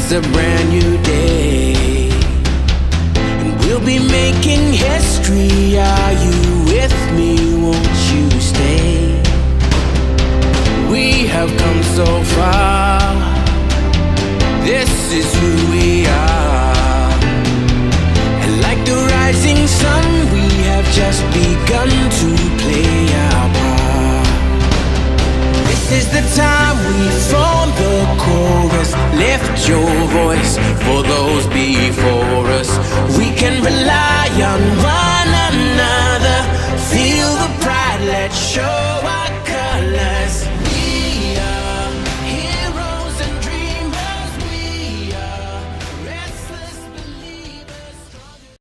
It's a brand new day, and we'll be making history. Are you with me? Won't you stay? We have come so far. This is who we are. And like the rising sun, we have just begun to play our part. This is the time we form the chorus. Lift your voice for those before us. We can rely on one another. Feel the pride, let's show our colors. We are heroes and dreamers. We are restless believers.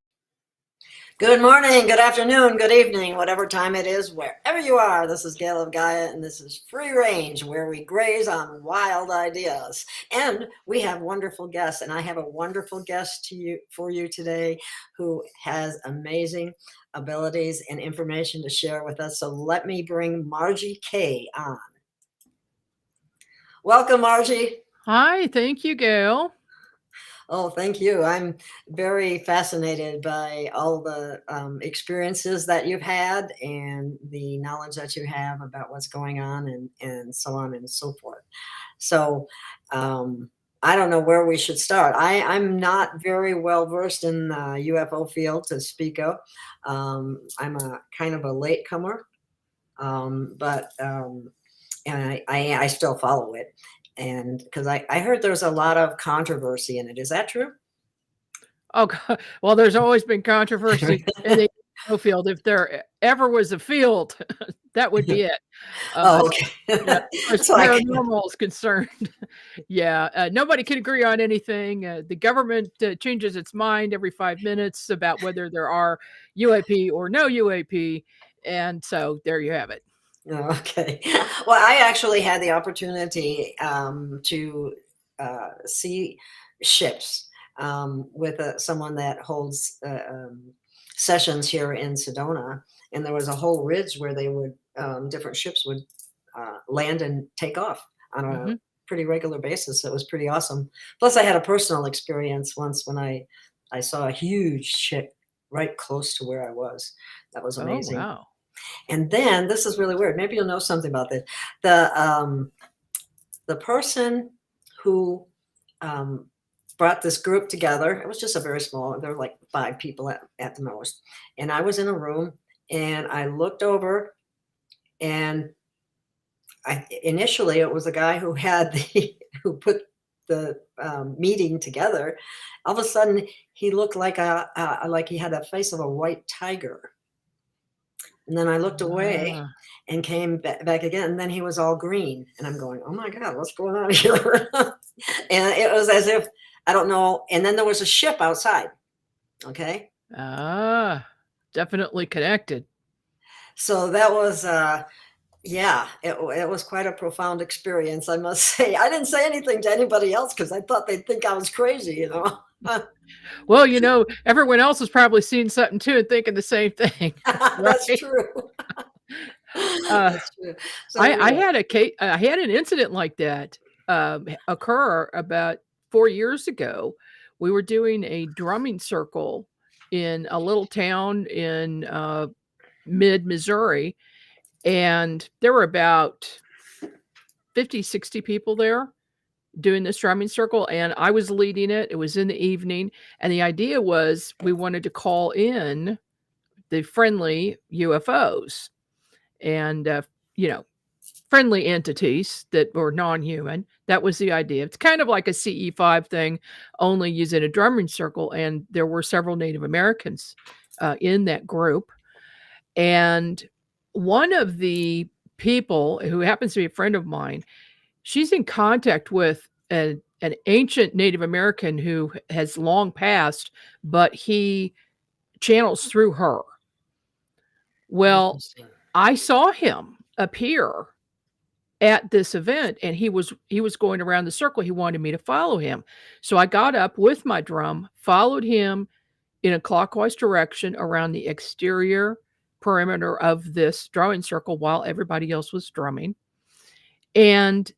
Good morning, good afternoon, good evening, whatever time it is, wherever you are. This is Gail of Gaia, and this is Free Range, where we graze on wild ideas. And we have wonderful guests, and I have a wonderful guest for you today who has amazing abilities and information to share with us. So let me bring Margie K on. Welcome, Margie. Hi, thank you, Gail. Oh, thank you. I'm very fascinated by all the experiences that you've had and the knowledge that you have about what's going on and so on and so forth. So I don't know where we should start. I'm not very well versed in the UFO field to speak of. I'm a kind of a latecomer, but I still follow it. And because I heard there's a lot of controversy in it. Is that true? Oh, well, there's always been controversy in the UFO field. If there ever was a field, that would be it. Okay. As paranormal is concerned, nobody can agree on anything. The government changes its mind every 5 minutes about whether there are UAP or no UAP. And so there you have it. Okay. Well, I actually had the opportunity to see ships with someone that holds sessions here in Sedona, and there was a whole ridge where they would different ships would land and take off on a pretty regular basis. It was pretty awesome. Plus, I had a personal experience once when I saw a huge ship right close to where I was. That was amazing. Oh, wow. And then this is really weird. Maybe you'll know something about this. The person who brought this group together, it was just a very small, there were like 5 people at the most. And I was in a room and I looked over, and initially it was a guy who who put the meeting together. All of a sudden he looked like he had the face of a white tiger. And then I looked away and came back again. And then he was all green. And I'm going, oh, my God, what's going on here? And it was as if, I don't know. And then there was a ship outside. Okay. Definitely connected. So that was, it was quite a profound experience, I must say. I didn't say anything to anybody else because I thought they'd think I was crazy, you know. Well, you know, everyone else has probably seen something too and thinking the same thing. That's true. That's true. So, I had an incident like that occur about 4 years ago. We were doing a drumming circle in a little town in mid-Missouri, and there were about 50, 60 people there doing this drumming circle, and I was leading it. It was in the evening, and the idea was we wanted to call in the friendly UFOs and friendly entities that were non-human. That was the idea. It's kind of like a CE5 thing, only using a drumming circle, and there were several Native Americans in that group. And one of the people, who happens to be a friend of mine, she's in contact with an ancient Native American who has long passed, but he channels through her. Well, I saw him appear at this event, and he was going around the circle. He wanted me to follow him. So I got up with my drum, followed him in a clockwise direction around the exterior perimeter of this drumming circle while everybody else was drumming. And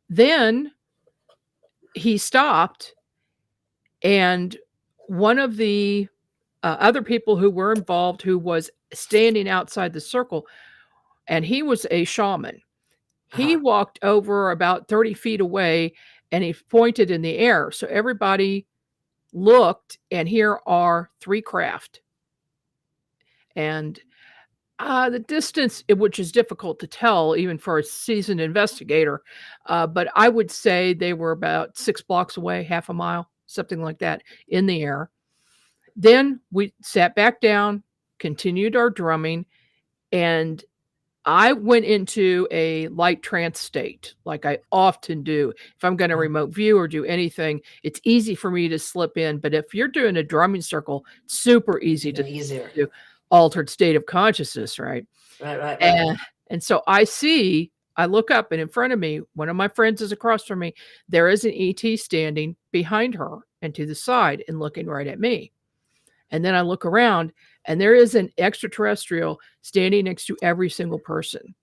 then he stopped And one of the other people who were involved, who was standing outside the circle, and he was a shaman. He walked over about 30 feet away and he pointed in the air. So everybody looked, and here are 3 craft. And the distance, which is difficult to tell even for a seasoned investigator, but I would say they were about 6 blocks away, half a mile, something like that, in the air. Then we sat back down, continued our drumming, and I went into a light trance state, like I often do. If I'm going to remote view or do anything, it's easy for me to slip in. But if you're doing a drumming circle, it's super easy to do altered state of consciousness, right? Right. And so I look up, and in front of me, one of my friends is across from me. There is an ET standing behind her and to the side and looking right at me. And then I look around, and there is an extraterrestrial standing next to every single person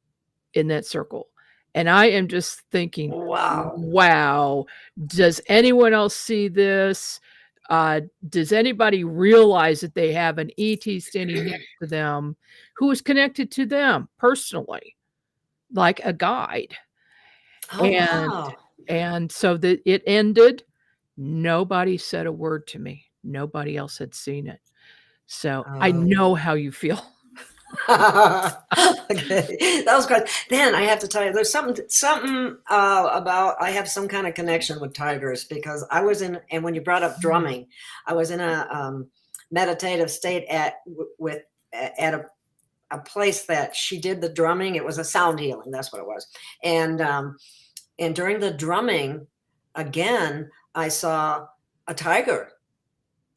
in that circle. And I am just thinking, wow, does anyone else see this? Does anybody realize that they have an ET standing next to them who is connected to them personally, like a guide? And so it ended. Nobody said a word to me. Nobody else had seen it. So I know how you feel. Okay, that was great. Then I have to tell you, there's something about, I have some kind of connection with tigers, because I was in, and when you brought up drumming, I was in a meditative state at a place that she did the drumming. It was a sound healing. That's what it was. And during the drumming, again, I saw a tiger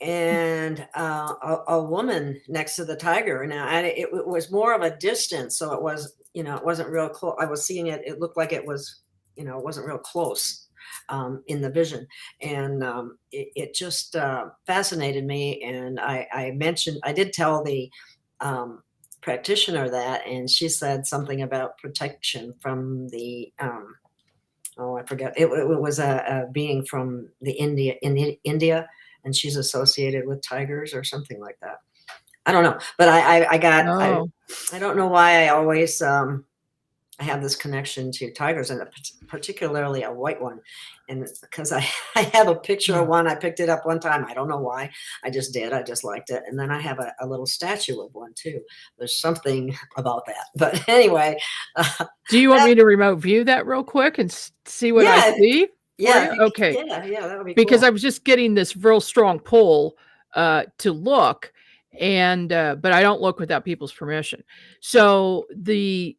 and a woman next to the tiger. Now, it was more of a distance, so it was, it wasn't real close. I was seeing it. It looked like it was, it wasn't real close in the vision, and it just fascinated me. And I did tell the practitioner that, and she said something about protection from the I forget. It was a being from India, and she's associated with tigers or something like that. I don't know, but I don't know why I always I have this connection to tigers, and particularly a white one. And because I have a picture of one, I picked it up one time. I don't know why. I just did. I just liked it. And then I have a little statue of one too. There's something about that. But anyway. Do you want me to remote view that real quick and see what I see? Yeah. Okay. Yeah, that would be because cool. I was just getting this real strong pull to look, and but I don't look without people's permission. So the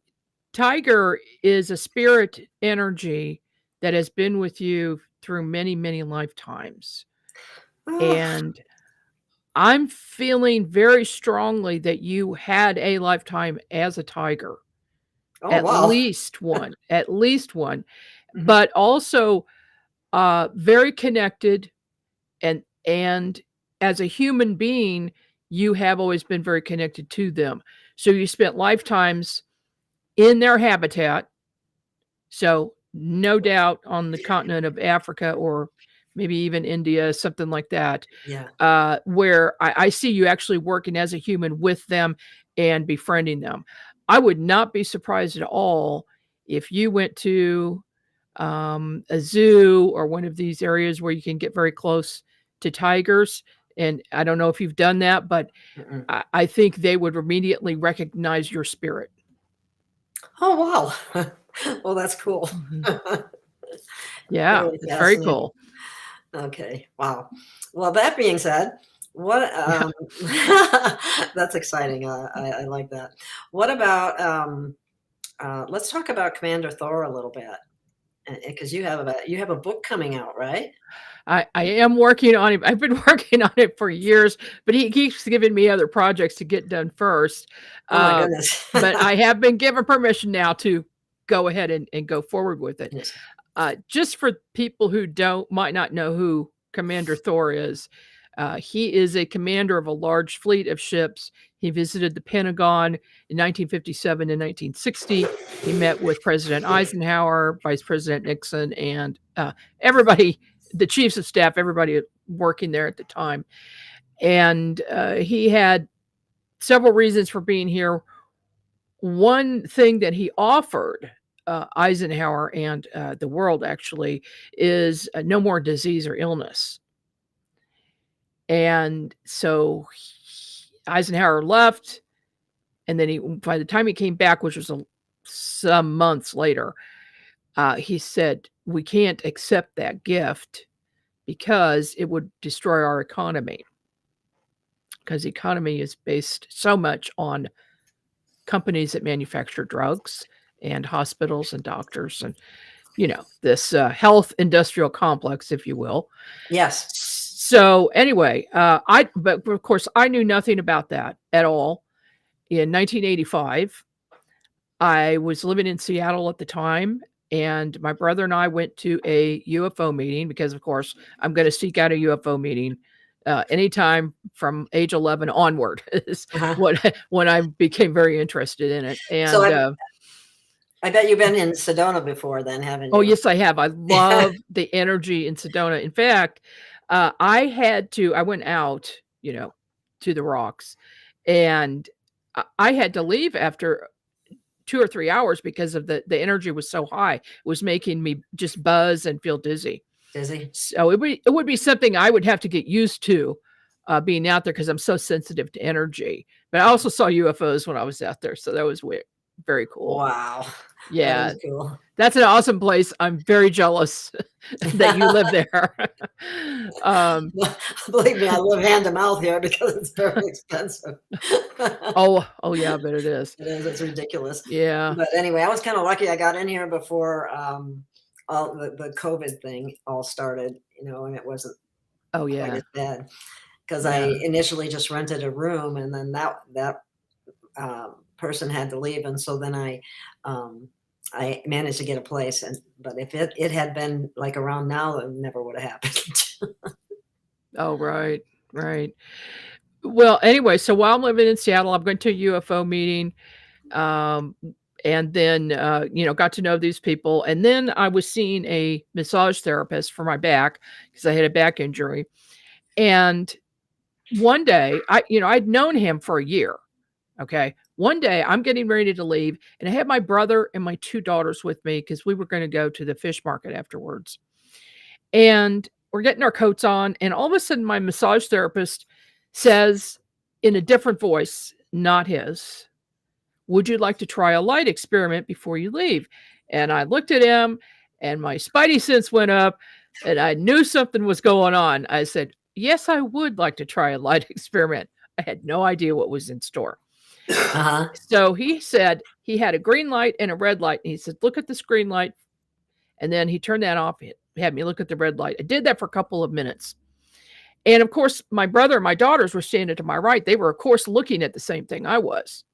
tiger is a spirit energy that has been with you through many, many lifetimes. And I'm feeling very strongly that you had a lifetime as a tiger. At least one. But also very connected, and as a human being, you have always been very connected to them. So you spent lifetimes in their habitat. So no doubt on the continent of Africa, or maybe even India, something like that. Yeah. Where I see you actually working as a human with them and befriending them. I would not be surprised at all if you went to a zoo or one of these areas where you can get very close to tigers. And I don't know if you've done that, but I think they would immediately recognize your spirit. Oh, wow. Well, that's cool. Yeah, it's very cool. Okay. Wow. Well, that being said, what that's exciting. I like that. What about let's talk about Commander Thor a little bit, because you have a book coming out, right? I am working on it. I've been working on it for years, but he keeps giving me other projects to get done first. Oh my goodness. But I have been given permission now to go ahead and go forward with it. Yes. Just for people who might not know who Commander Thor is, he is a commander of a large fleet of ships. He visited the Pentagon in 1957 and 1960. He met with President Eisenhower, Vice President Nixon, and everybody the chiefs of staff, everybody working there at the time. And he had several reasons for being here. One thing that he offered Eisenhower and the world actually is no more disease or illness. And so Eisenhower left, and then by the time he came back, which was some months later, he said, we can't accept that gift because it would destroy our economy. Because the economy is based so much on companies that manufacture drugs and hospitals and doctors and, this health industrial complex, if you will. Yes. So anyway, but of course I knew nothing about that at all. In 1985, I was living in Seattle at the time, and my brother and I went to a UFO meeting because, of course, I'm going to seek out a UFO meeting anytime from age 11 onward is when I became very interested in it. And so I bet you've been in Sedona before then, haven't you? Oh, yes, I have. I love the energy in Sedona. In fact, I went out, to the rocks, and I had to leave after 2 or 3 hours because of the energy was so high. It was making me just buzz and feel dizzy. So it would be something I would have to get used to being out there because I'm so sensitive to energy. But I also saw UFOs when I was out there, so that was weird. Very cool. Wow. Yeah. That cool. That's an awesome place. I'm very jealous that you live there. Believe me, I live hand to mouth here because it's very expensive. Oh yeah, but it is. It is. It's ridiculous. Yeah. But anyway, I was kind of lucky. I got in here before all the COVID thing all started, and it wasn't quite as bad because I initially just rented a room, and then that person had to leave, and so then I managed to get a place. But if it had been like around now, it never would have happened. Oh, right. Well, anyway, so while I'm living in Seattle, I'm going to a UFO meeting, and then got to know these people, and then I was seeing a massage therapist for my back because I had a back injury, and one day I'd known him for a year. Okay. One day I'm getting ready to leave, and I had my brother and my 2 daughters with me because we were going to go to the fish market afterwards. And we're getting our coats on, and all of a sudden my massage therapist says in a different voice, not his, would you like to try a light experiment before you leave? And I looked at him, and my spidey sense went up, and I knew something was going on. I said, yes, I would like to try a light experiment. I had no idea what was in store. So he said he had a green light and a red light. And he said, look at this green light. And then he turned that off. He had me look at the red light. I did that for a couple of minutes. And of course, my brother and my daughters were standing to my right. They were, of course, looking at the same thing I was.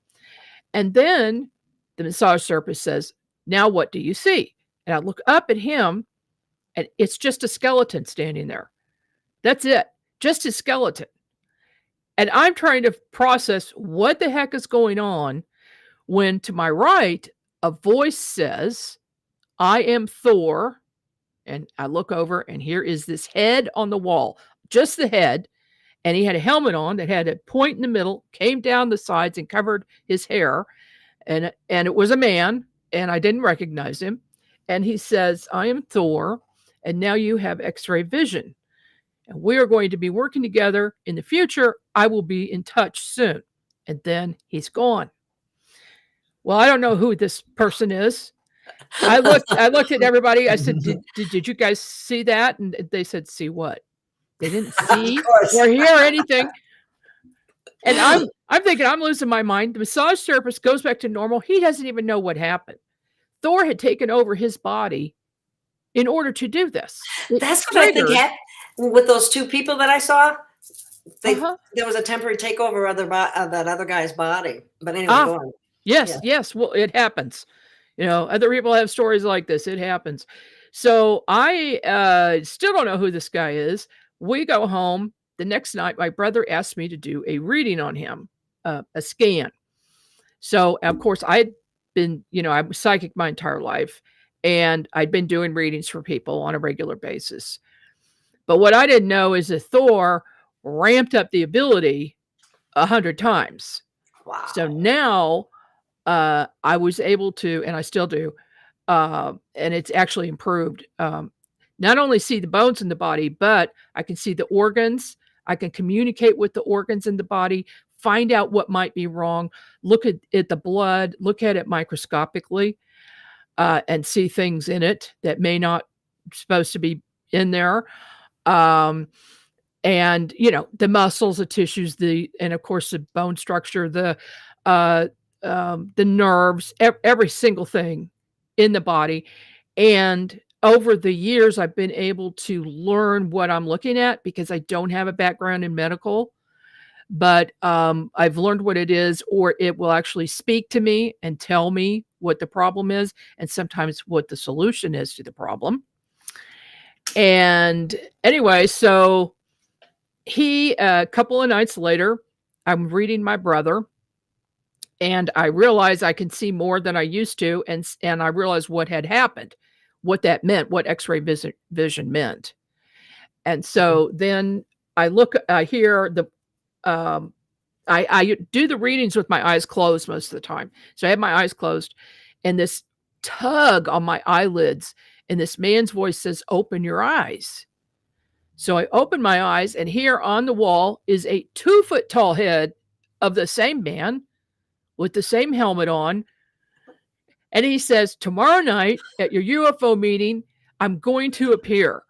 And then the massage therapist says, now what do you see? And I look up at him, and it's just a skeleton standing there. That's it. Just a skeleton. And I'm trying to process what the heck is going on when to my right, a voice says, I am Thor. And I look over, and here is this head on the wall, just the head. And he had a helmet on that had a point in the middle, came down the sides and covered his hair. And it was a man, and I didn't recognize him. And he says, I am Thor, and now you have X-ray vision. And we are going to be working together in the future. I will be in touch soon. And then he's gone. Well, I don't know who this person is. I looked at everybody. I said, did you guys see that? And they said, see what? They didn't see or hear anything. And I'm thinking, I'm losing my mind. The massage therapist goes back to normal. He doesn't even know what happened. Thor had taken over his body in order to do this. That's what I think happened with those 2 people that I saw. There was a temporary takeover of that other guy's body. But anyway, go on. Yes. Well, it happens. Other people have stories like this. It happens. So I still don't know who this guy is. We go home. The next night, my brother asked me to do a reading on him, a scan. So, of course, I'd been, I was psychic my entire life, and I'd been doing readings for people on a regular basis. But what I didn't know is that Thor ramped up the ability 100 times. Wow. So now I was able to, and I still do, and it's actually improved. Not only see the bones in the body, but I can see the organs. I can communicate with the organs in the body, find out what might be wrong, look at the blood, look at it microscopically, and see things in it that may not supposed to be in there. And the muscles, the tissues, and of course the bone structure, the nerves, every single thing in the body. And over the years, I've been able to learn what I'm looking at because I don't have a background in medical, but I've learned what it is, or it will actually speak to me and tell me what the problem is, and sometimes what the solution is to the problem. And anyway, so a couple of nights later, I'm reading my brother, and I realize I can see more than I used to, and I realized what had happened, what that meant, what X-ray vision meant. And so then I hear I do the readings with my eyes closed most of the time. So I have my eyes closed, and this tug on my eyelids, and this man's voice says, "Open your eyes." So I open my eyes, and here on the wall is a 2-foot tall head of the same man with the same helmet on. And he says, "Tomorrow night at your UFO meeting, I'm going to appear."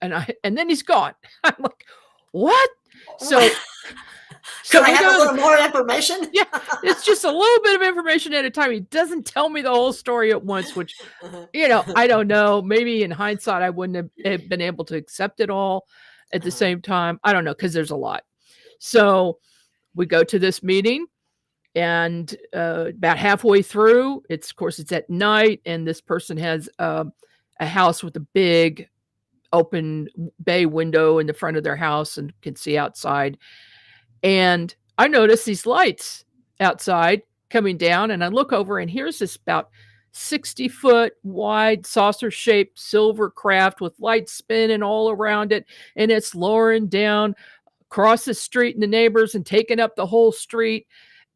And then he's gone. I'm like, what? So Can I have a little more information? Yeah, it's just a little bit of information at a time. He doesn't tell me the whole story at once, which, I don't know. Maybe in hindsight, I wouldn't have been able to accept it all at the same time. I don't know, because there's a lot. So we go to this meeting, and about halfway through, it's at night, and this person has a house with a big open bay window in the front of their house and can see outside. And I notice these lights outside coming down, and I look over, and here's this about 60-foot wide saucer-shaped silver craft with lights spinning all around it, and it's lowering down across the street and the neighbors and taking up the whole street,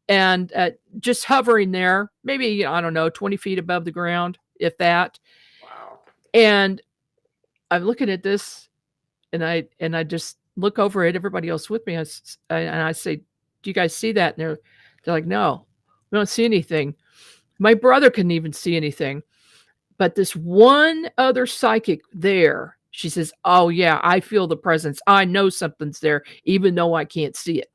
and just hovering there, maybe, I don't know, 20 feet above the ground, if that. Wow. And I'm looking at this, and I just look over at everybody else with me, and I say, "Do you guys see that?" And they're like, "No, we don't see anything." My brother couldn't even see anything. But this one other psychic there, she says, "Oh yeah, I feel the presence. I know something's there, even though I can't see it."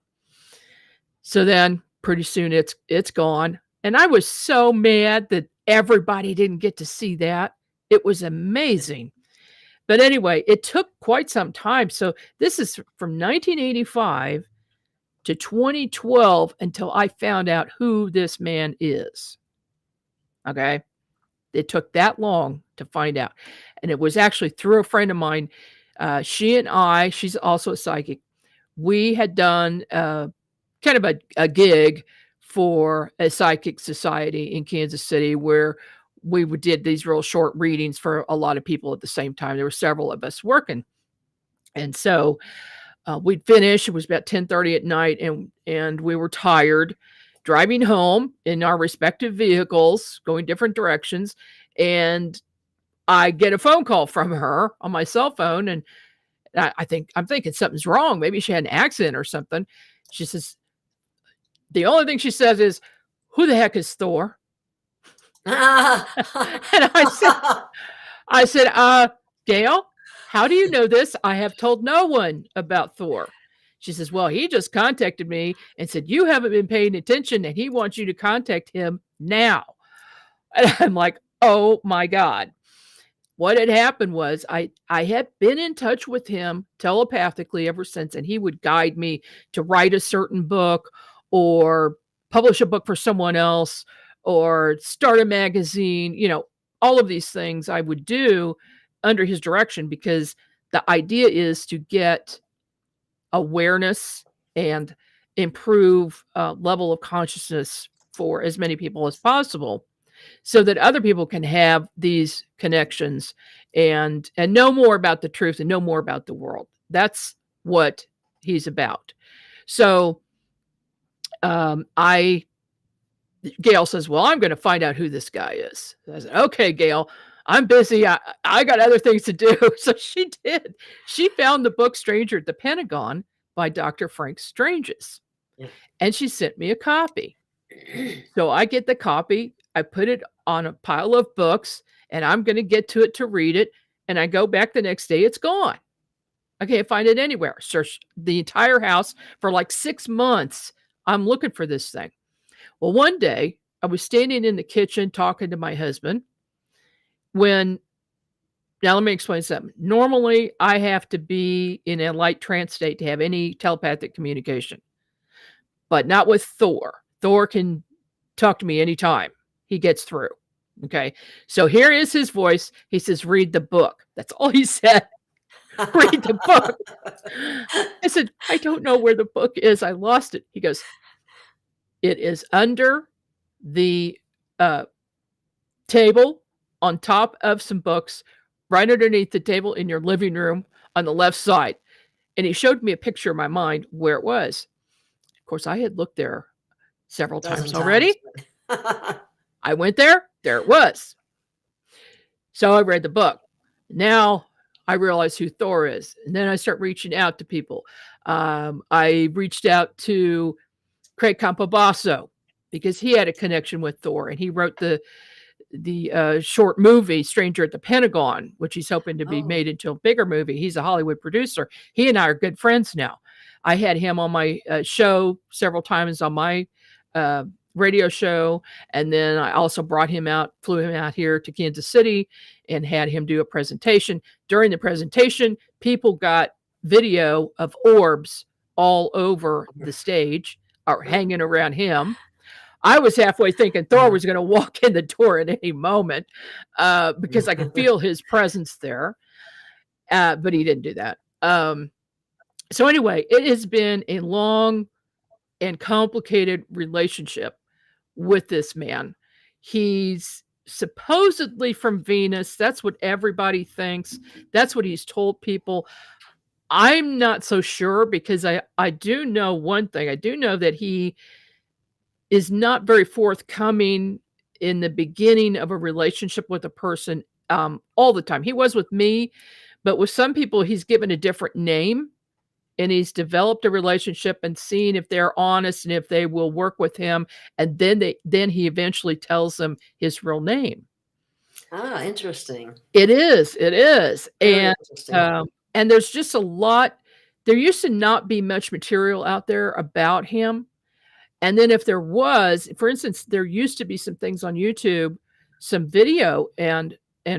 So then pretty soon it's gone. And I was so mad that everybody didn't get to see that. It was amazing. But anyway, it took quite some time. So this is from 1985 to 2012 until I found out who this man is. Okay. It took that long to find out. And it was actually through a friend of mine. She's also a psychic. We had done kind of a gig for a psychic society in Kansas City where we did these real short readings for a lot of people at the same time. There were several of us working. And so we'd finish. It was about 10:30 at night, and we were tired, driving home in our respective vehicles, going different directions. And I get a phone call from her on my cell phone, and I'm thinking something's wrong. Maybe she had an accident or something. She says, the only thing she says is, "Who the heck is Thor?" And I said, "Gail, how do you know this? I have told no one about Thor." She says, "Well, he just contacted me and said you haven't been paying attention, and he wants you to contact him now." And I'm like, oh my God. What had happened was I had been in touch with him telepathically ever since, and he would guide me to write a certain book or publish a book for someone else or start a magazine, all of these things I would do under his direction, because the idea is to get awareness and improve level of consciousness for as many people as possible. so that other people can have these connections and know more about the truth and know more about the world. That's what he's about. So Gail says, well, I'm going to find out who this guy is. I said, okay, Gail, I'm busy. I got other things to do. So she did. She found the book Stranger at the Pentagon by Dr. Frank Stranges. Yeah. And she sent me a copy. So I get the copy. I put it on a pile of books, and I'm going to get to it to read it. And I go back the next day. It's gone. I can't find it anywhere. Search the entire house for like 6 months. I'm looking for this thing. Well, one day I was standing in the kitchen talking to my husband now let me explain something. Normally I have to be in a light trance state to have any telepathic communication, but not with Thor. Thor can talk to me anytime he gets through. Okay. So here is his voice. He says, read the book. That's all he said. Read the book. I said, I don't know where the book is. I lost it. He goes, it is under the table on top of some books, right underneath the table in your living room on the left side. And he showed me a picture in my mind where it was. Of course, I had looked there several times already. I went there it was. So I read the book. Now I realize who Thor is. And then I start reaching out to people. I reached out to Craig Campobasso because he had a connection with Thor, and he wrote the short movie Stranger at the Pentagon, which he's hoping to be made into a bigger movie. He's a Hollywood producer. He and I are good friends now. I had him on my show several times on my radio show, and then I also flew him out here to Kansas City and had him do a presentation. During the presentation, people got video of orbs all over the stage or hanging around him. I was halfway thinking Thor was going to walk in the door at any moment because I could feel his presence there, but he didn't do that. So anyway, it has been a long and complicated relationship with this man. He's supposedly from Venus. That's what everybody thinks. That's what he's told people. I'm not so sure because I do know one thing. I do know that he is not very forthcoming in the beginning of a relationship with a person all the time. He was with me, but with some people, he's given a different name, and he's developed a relationship and seen if they're honest and if they will work with him. And then he eventually tells them his real name. Ah, interesting. It is. Very And there's just a lot. There used to not be much material out there about him. And then if there was, for instance, there used to be some things on YouTube, some video and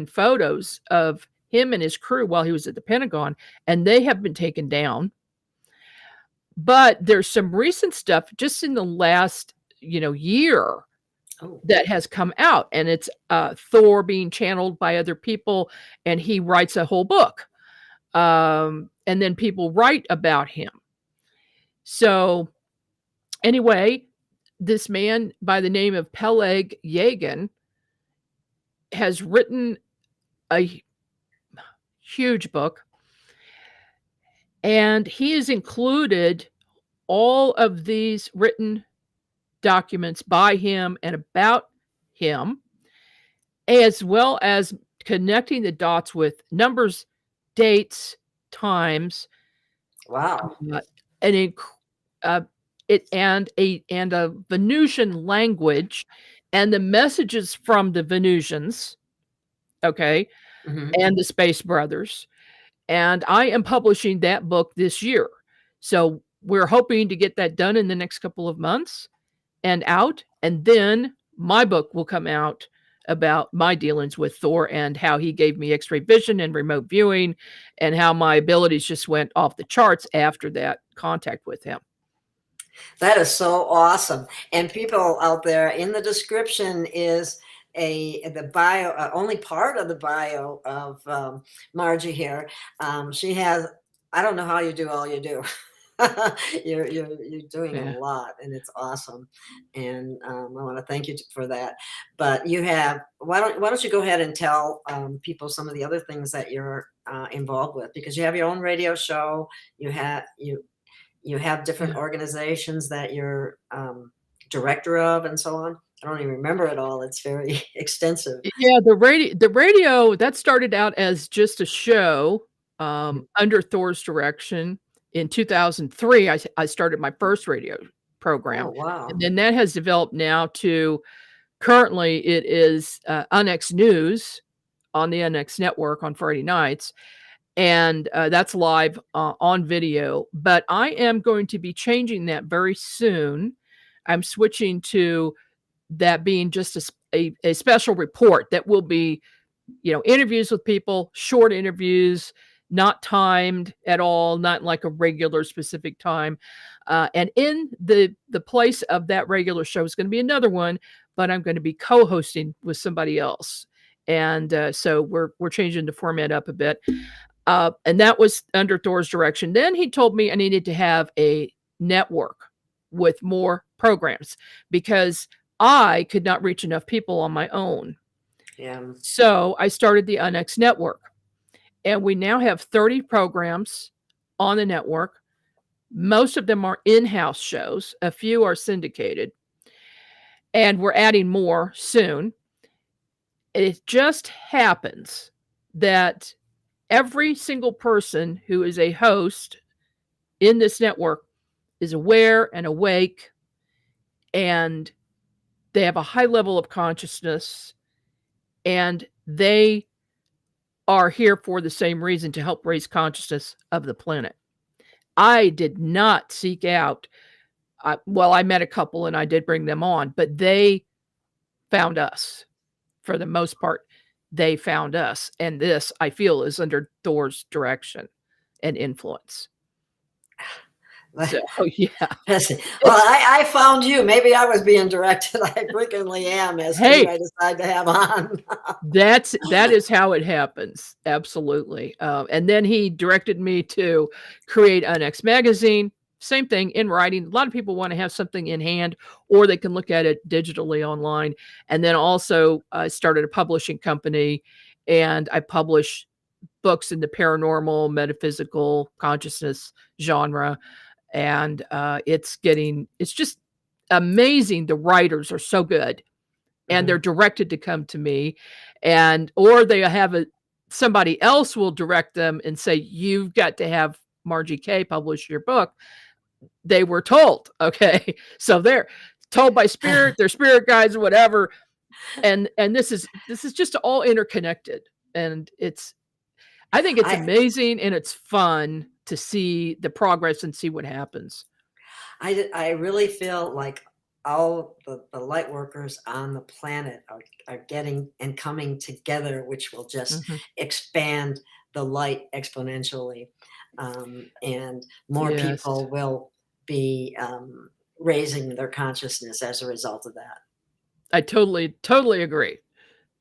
photos of him and his crew while he was at the Pentagon, and they have been taken down. But there's some recent stuff just in the last, year that has come out, and it's Thor being channeled by other people, and he writes a whole book. And then people write about him. So anyway, this man by the name of Peleg Yegan has written a huge book, and he has included all of these written documents by him and about him, as well as connecting the dots with numbers, dates, times. Wow. And a Venusian language and the messages from the Venusians, okay, and the Space Brothers. And I am publishing that book this year. So we're hoping to get that done in the next couple of months and out. And then my book will come out about my dealings with Thor and how he gave me X-ray vision and remote viewing and how my abilities just went off the charts after that contact with him. That is so awesome. And people out there, in the description is the bio, only part of the bio of Margie here. She has, I don't know how you do all you do. You're doing a lot, and it's awesome. And I want to thank you for that. But you have why don't you go ahead and tell people some of the other things that you're involved with, because you have your own radio show. You have different organizations that you're director of, and so on. I don't even remember it all. It's very extensive. Yeah, the radio that started out as just a show under Thor's direction. In 2003, I started my first radio program. Oh, wow. And then that has developed now to currently it is UNX News on the UNX network on Friday nights. And that's live on video. But I am going to be changing that very soon. I'm switching to that being just a special report that will be, interviews with people, short interviews, not timed at all, not like a regular specific time. And in the place of that regular show is going to be another one, but I'm going to be co-hosting with somebody else. And so we're changing the format up a bit. And that was under Thor's direction. Then he told me I needed to have a network with more programs because I could not reach enough people on my own. Yeah. So I started the UNX network, and we now have 30 programs on the network. Most of them are in-house shows. A few are syndicated, and we're adding more soon. It just happens that every single person who is a host in this network is aware and awake, and they have a high level of consciousness, and they are here for the same reason, to help raise consciousness of the planet. I did not seek out, I met a couple and I did bring them on, but they found us. For the most part, they found us. And this, I feel, is under Thor's direction and influence. So, yeah. Well, I found you. Maybe I was being directed. I frequently am, as who I decide to have on. that is how it happens. Absolutely. And then he directed me to create UNX magazine. Same thing, in writing. A lot of people want to have something in hand, or they can look at it digitally online. And then also started a publishing company, and I publish books in the paranormal, metaphysical, consciousness genre. And it's just amazing. The writers are so good, and they're directed to come to me, or they have somebody else will direct them and say, you've got to have Margie K publish your book. They were told, okay. So they're told by spirit, their spirit guides, whatever. And this is just all interconnected. And I think it's amazing, and it's fun to see the progress and see what happens. I really feel like all the light workers on the planet are getting and coming together, which will just expand the light exponentially. And more people will be raising their consciousness as a result of that. I totally agree.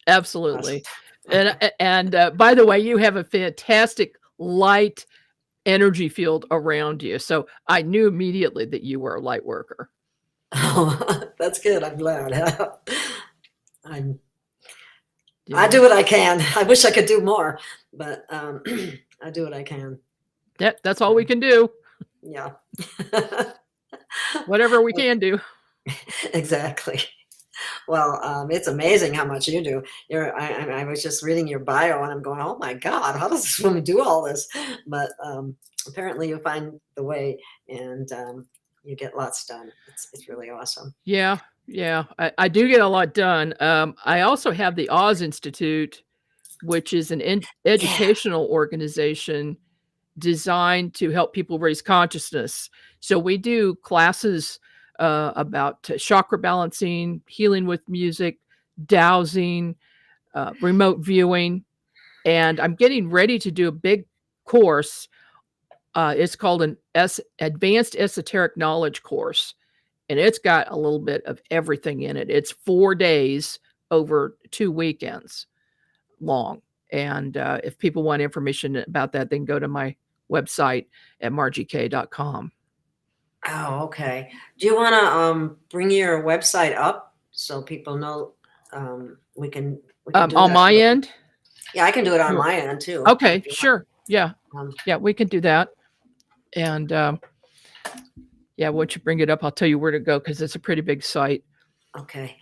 Absolutely. And by the way, you have a fantastic light energy field around you. So I knew immediately that you were a light worker. Oh, that's good. I'm glad. I do what I can. I wish I could do more, but I do what I can. Yeah, that's all we can do. Yeah. Whatever we can do. Exactly. Well, it's amazing how much you do. I was just reading your bio, and I'm going, oh my God, how does this woman do all this? But apparently you find the way, and you get lots done. It's really awesome. Yeah. I do get a lot done. I also have the Oz Institute, which is an educational organization designed to help people raise consciousness. So we do classes about chakra balancing, healing with music, dowsing, remote viewing. And I'm getting ready to do a big course. It's called an Advanced Esoteric Knowledge course. And it's got a little bit of everything in it. It's 4 days over 2 weekends long. And if people want information about that, they can go to my website at margiek.com. Oh, okay. Do you want to bring your website up so people know we can do On that? my end? Yeah, I can do it on You- my end too. Okay, if you want. sure. Yeah. Um, Yeah, we can do that. And yeah, once you bring it up, I'll tell you where to go because it's a pretty big site. okay.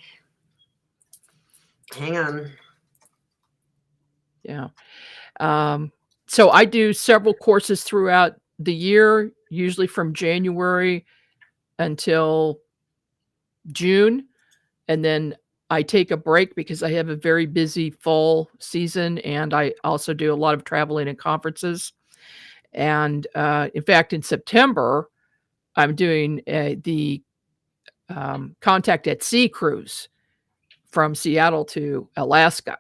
Hang on. Yeah. So I do several courses throughout the year, usually from January until June. And then I take a break because I have a very busy fall season. And I also do a lot of traveling and conferences. And in fact, in September, I'm doing the Contact at Sea cruise from Seattle to Alaska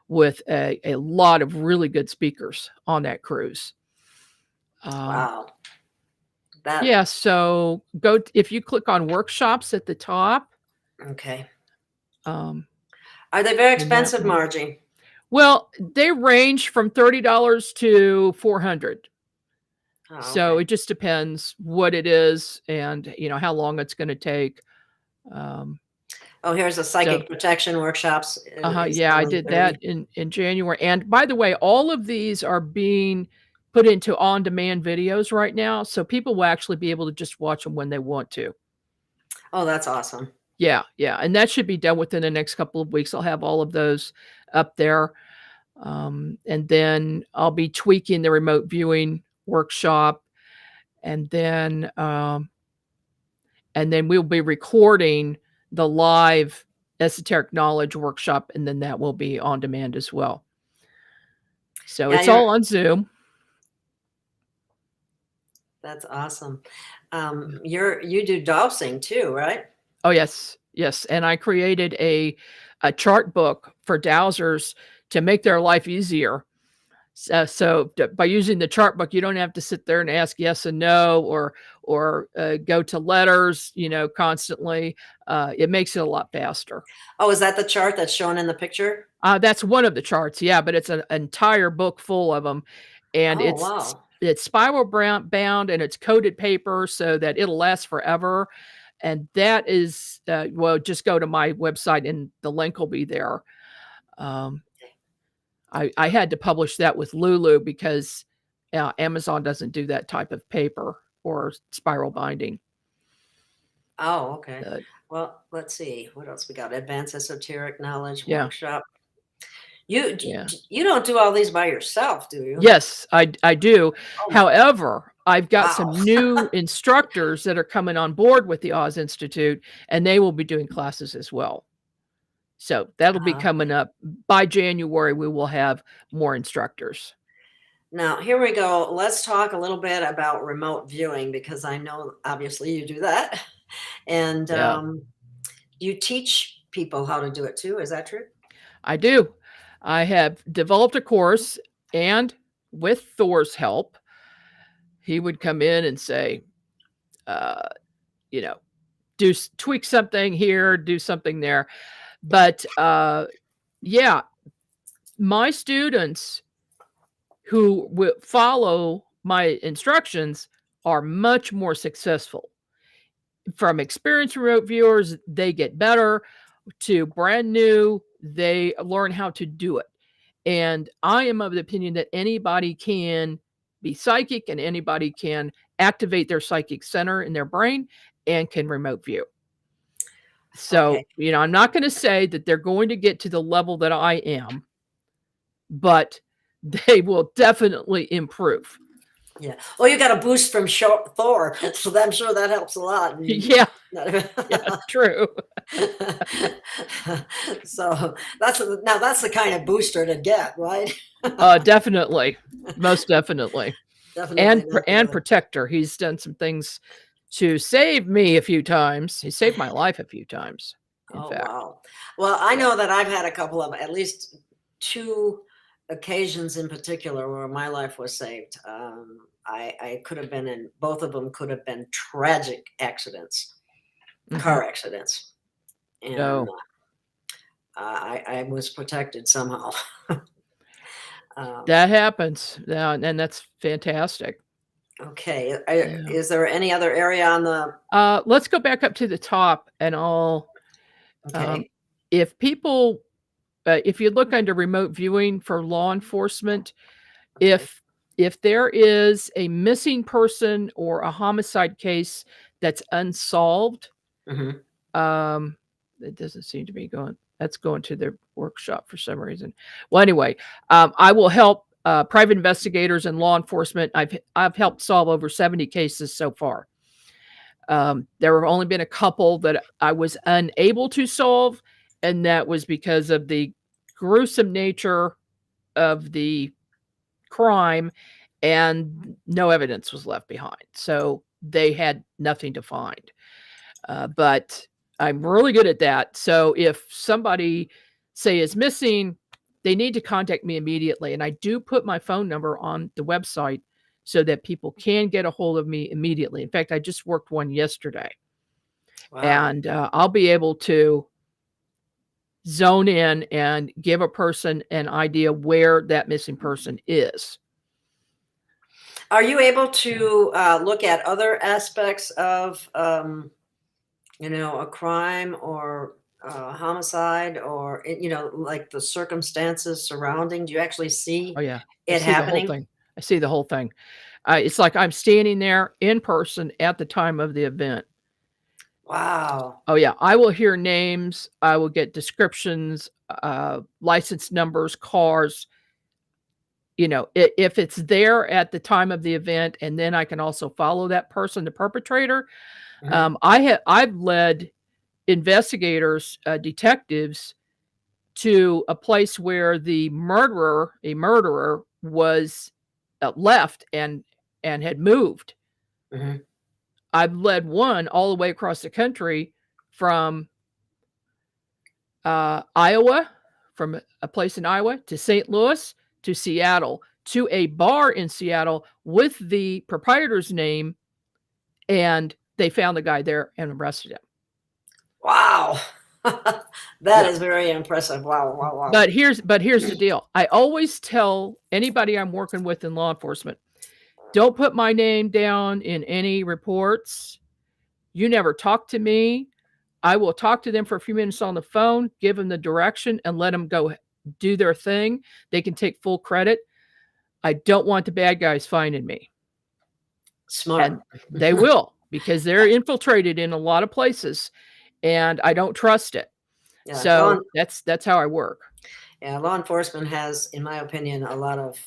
with a lot of really good speakers on that cruise. Wow. Yeah, so if you click on workshops at the top. Okay. Are they very expensive, Margie? Well, they range from $30 to $400. Oh, So okay. it just depends what it is and how long it's going to take. Here's a psychic protection workshops. Yeah, I did that in January. And by the way, all of these are being put into on-demand videos right now, so people will actually be able to just watch them when they want to. Oh, that's awesome. Yeah, and that should be done within the next couple of weeks. I'll have all of those up there. And then I'll be tweaking the remote viewing workshop, and then we'll be recording the live esoteric knowledge workshop, and then that will be on demand as well. So it's all on Zoom. That's awesome. You do dowsing too, right? Oh, yes. And I created a chart book for dowsers to make their life easier. So by using the chart book, you don't have to sit there and ask yes and no, or go to letters, constantly. It makes it a lot faster. Oh, is that the chart that's shown in the picture? That's one of the charts, yeah, but it's an entire book full of them, and it's spiral bound and it's coated paper so that it'll last forever. And that is, just go to my website and the link will be there. I had to publish that with Lulu because Amazon doesn't do that type of paper or spiral binding. Oh, okay. Well, let's see. What else we got? Advanced Esoteric Knowledge Workshop. You don't do all these by yourself, do you? Yes, I do. Oh. However, I've got some new instructors that are coming on board with the Oz Institute, and they will be doing classes as well. So that'll be coming up. By January, we will have more instructors. Now, here we go. Let's talk a little bit about remote viewing, because I know obviously you do that. And you teach people how to do it too. Is that true? I do. I have developed a course, and with Thor's help, he would come in and say, tweak something here, do something there. But my students who will follow my instructions are much more successful. From experienced remote viewers, they get better, to brand new, they learn how to do it. And I am of the opinion that anybody can be psychic and anybody can activate their psychic center in their brain and can remote view. So, I'm not going to say that they're going to get to the level that I am, but they will definitely improve. Yeah. Well, you got a boost from Thor, so I'm sure that helps a lot. Yeah, true. So that's the kind of booster to get, right? Definitely, most definitely. And protector. He's done some things to save me a few times. He saved my life a few times. In fact. Wow. Well, I know that I've had a couple of, at least 2 occasions in particular where my life was saved. I could have been in, both of them could have been tragic accidents, car accidents. And I was protected somehow. That happens. And that's fantastic. Okay. Yeah. Is there any other area on the? Let's go back up to the top, and Okay. if people, if you look under remote viewing for law enforcement, Okay. if there is a missing person or a homicide case that's unsolved, Mhm. it doesn't seem to be going. That's going to their workshop for some reason. Well, anyway, I will help private investigators and law enforcement. I've helped solve over 70 cases so far. There have only been a couple that I was unable to solve, and that was because of the gruesome nature of the crime, and no evidence was left behind. So they had nothing to find. But I'm really good at that. So if somebody, say, is missing, they need to contact me immediately. And I do put my phone number on the website so that people can get a hold of me immediately. In fact, I just worked one yesterday. Wow. And I'll be able to zone in and give a person an idea where that missing person is. Are you able to look at other aspects of, a crime or homicide, or like the circumstances surrounding? Do you actually see Oh, yeah. it See the whole happening? thing. I see the whole thing. It's like I'm standing there in person at the time of the event. Wow. Oh, yeah. I will hear names. I will get descriptions, license numbers, cars. If it's there at the time of the event, and then I can also follow that person, the perpetrator. Mhm. I've led investigators, detectives, to a place where a murderer, was left and had moved. Mhm. I've led one all the way across the country from Iowa, from a place in Iowa, to St. Louis, to Seattle, to a bar in Seattle with the proprietor's name, and they found the guy there and arrested him. Wow. That Yeah. is very impressive. Wow, wow, wow. But here's the deal. I always tell anybody I'm working with in law enforcement, don't put my name down in any reports. You never talk to me. I will talk to them for a few minutes on the phone, give them the direction, and let them go do their thing. They can take full credit. I don't want the bad guys finding me. Smart. And they will, because they're infiltrated in a lot of places, and I don't trust it. Yeah. So that's how I work. Yeah, law enforcement has, in my opinion, a lot of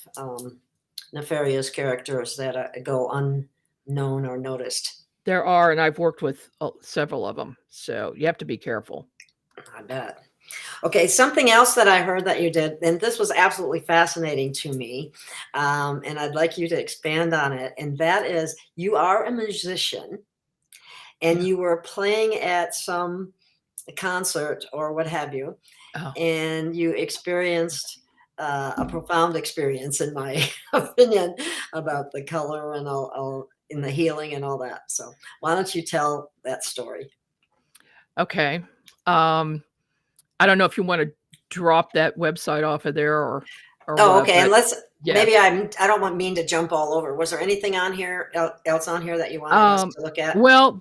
nefarious characters that go unknown or noticed. There are, and I've worked with several of them. So you have to be careful. I bet. Okay, something else that I heard that you did, and this was absolutely fascinating to me, and I'd like you to expand on it, and that is you are a musician, and Yeah. you were playing at some concert or what have you, Oh. and you experienced a profound experience, in my opinion, about the color and all in the healing and all that. So why don't you tell that story? Okay. I don't know if you want to drop that website off of there or Oh, what, okay. And but yeah. maybe I don't want mean to jump all over. Was there anything on here else on here that you wanted us to look at? Well,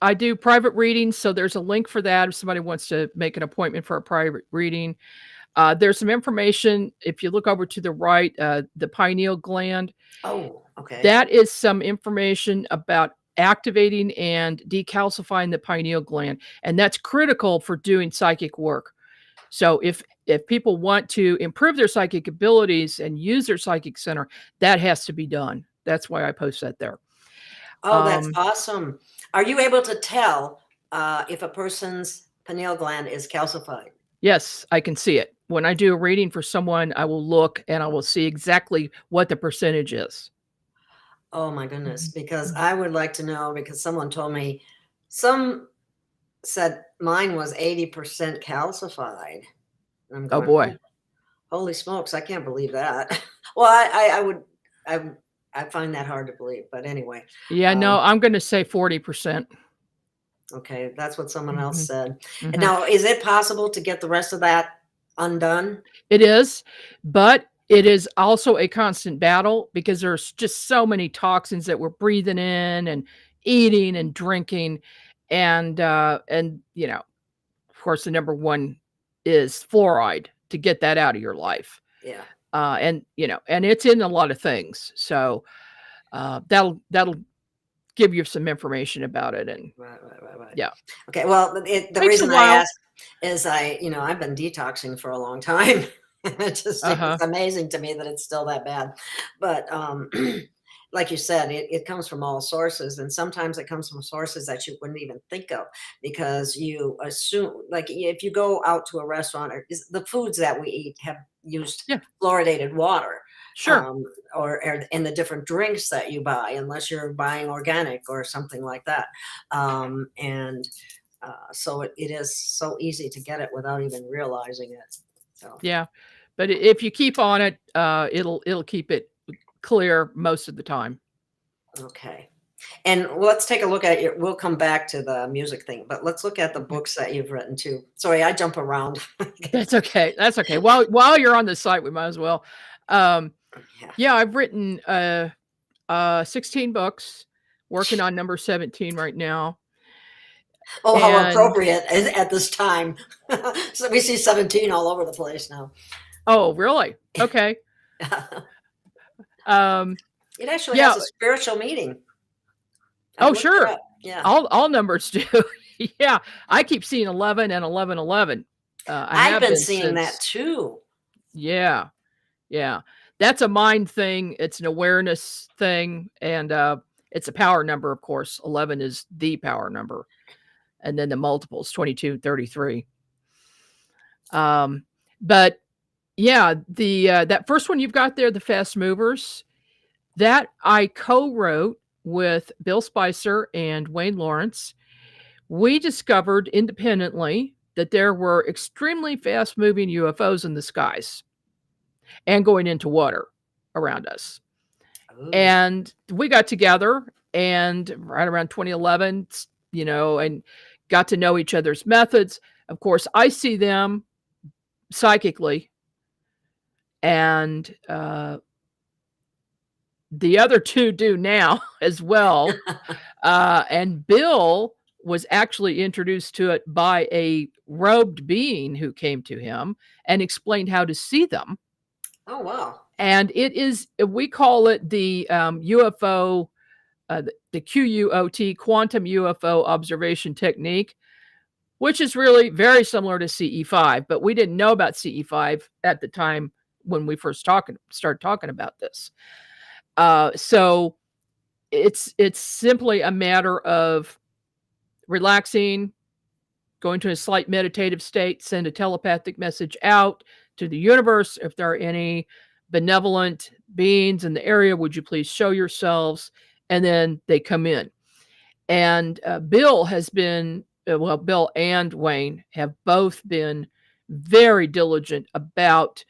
I do private readings, so there's a link for that if somebody wants to make an appointment for a private reading. There's some information if you look over to the right, the pineal gland. Oh, okay. That is some information about activating and decalcifying the pineal gland, and that's critical for doing psychic work. So if people want to improve their psychic abilities and use their psychic center, that has to be done. That's why I post that there. Oh, that's awesome. Are you able to tell if a person's pineal gland is calcified? Yes, I can see it. When I do a reading for someone, I will look and I will see exactly what the percentage is. Oh my goodness, because Mhm. I would like to know, because someone told me, some said mine was 80% calcified. And I'm Oh going, boy. holy smokes, I can't believe that. Well, I find that hard to believe, but anyway. Yeah, no, I'm going to say 40%. Okay, that's what someone else Mhm. said. And Mhm. now, is it possible to get the rest of that undone? It is, but It is also a constant battle because there's just so many toxins that we're breathing in and eating and drinking. And you know, of course, the number one is fluoride, to get that out of your life. Yeah. And you know, and it's in a lot of things. So that'll give you some information about it. And Right. yeah. Okay. Well, the Takes a reason I while. asked is I've been detoxing for a long time. It's amazing to me that it's still that bad. But like you said, it comes from all sources, and sometimes it comes from sources that you wouldn't even think of, because you assume, like, if you go out to a restaurant, or the foods that we eat have used Yeah. fluoridated water. Sure. Or in the different drinks that you buy, unless you're buying organic or something like that. So it is so easy to get it without even realizing it. So Yeah. But if you keep on it, it'll keep it clear most of the time. okay. And let's take a look at we'll come back to the music thing, but let's look at the books that you've written too. Sorry, I jump around. That's okay. That's okay. While you're on the site, we might as well. Yeah, I've written 16 books, working on number 17 right now. Oh, how appropriate at this time. So we see 17 all over the place now. Oh, really? Okay. It actually has a spiritual meaning. Oh, sure. Yeah. All numbers do. Yeah. I keep seeing 11 and 1111. I've been seeing that too. Yeah. Yeah. That's a mind thing. It's an awareness thing. And it's a power number, of course. 11 is the power number. And then the multiples, 22, 33. But yeah, that first one you've got there, the Fast Movers, that I co-wrote with Bill Spicer and Wayne Lawrence. We discovered independently that there were extremely fast-moving UFOs in the skies and going into water around us. Ooh. And we got together, and right around 2011, and got to know each other's methods. Of course, I see them psychically, and the other two do now as well. And Bill was actually introduced to it by a robed being who came to him and explained how to see them. Oh, wow. And we call it the UFO, the QUOT, Quantum UFO Observation Technique, which is really very similar to CE5, but we didn't know about CE5 at the time when we first started talking about this. So it's simply a matter of relaxing, going to a slight meditative state, send a telepathic message out to the universe. If there are any benevolent beings in the area, would you please show yourselves? And then they come in. And Bill and Wayne have both been very diligent about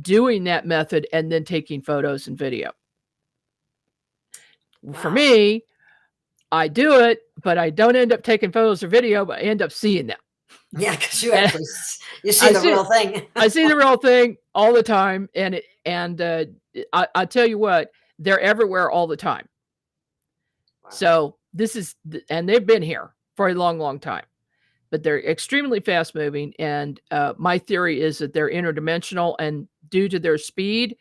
doing that method and then taking photos and video. Wow. For me, I do it, but I don't end up taking photos or video, but I end up seeing them. Yeah, because you actually see the real thing. I see the real thing all the time, and I tell you what, they're everywhere all the time. Wow. So and they've been here for a long, long time, but they're extremely fast moving. And my theory is that they're interdimensional and due to their speed.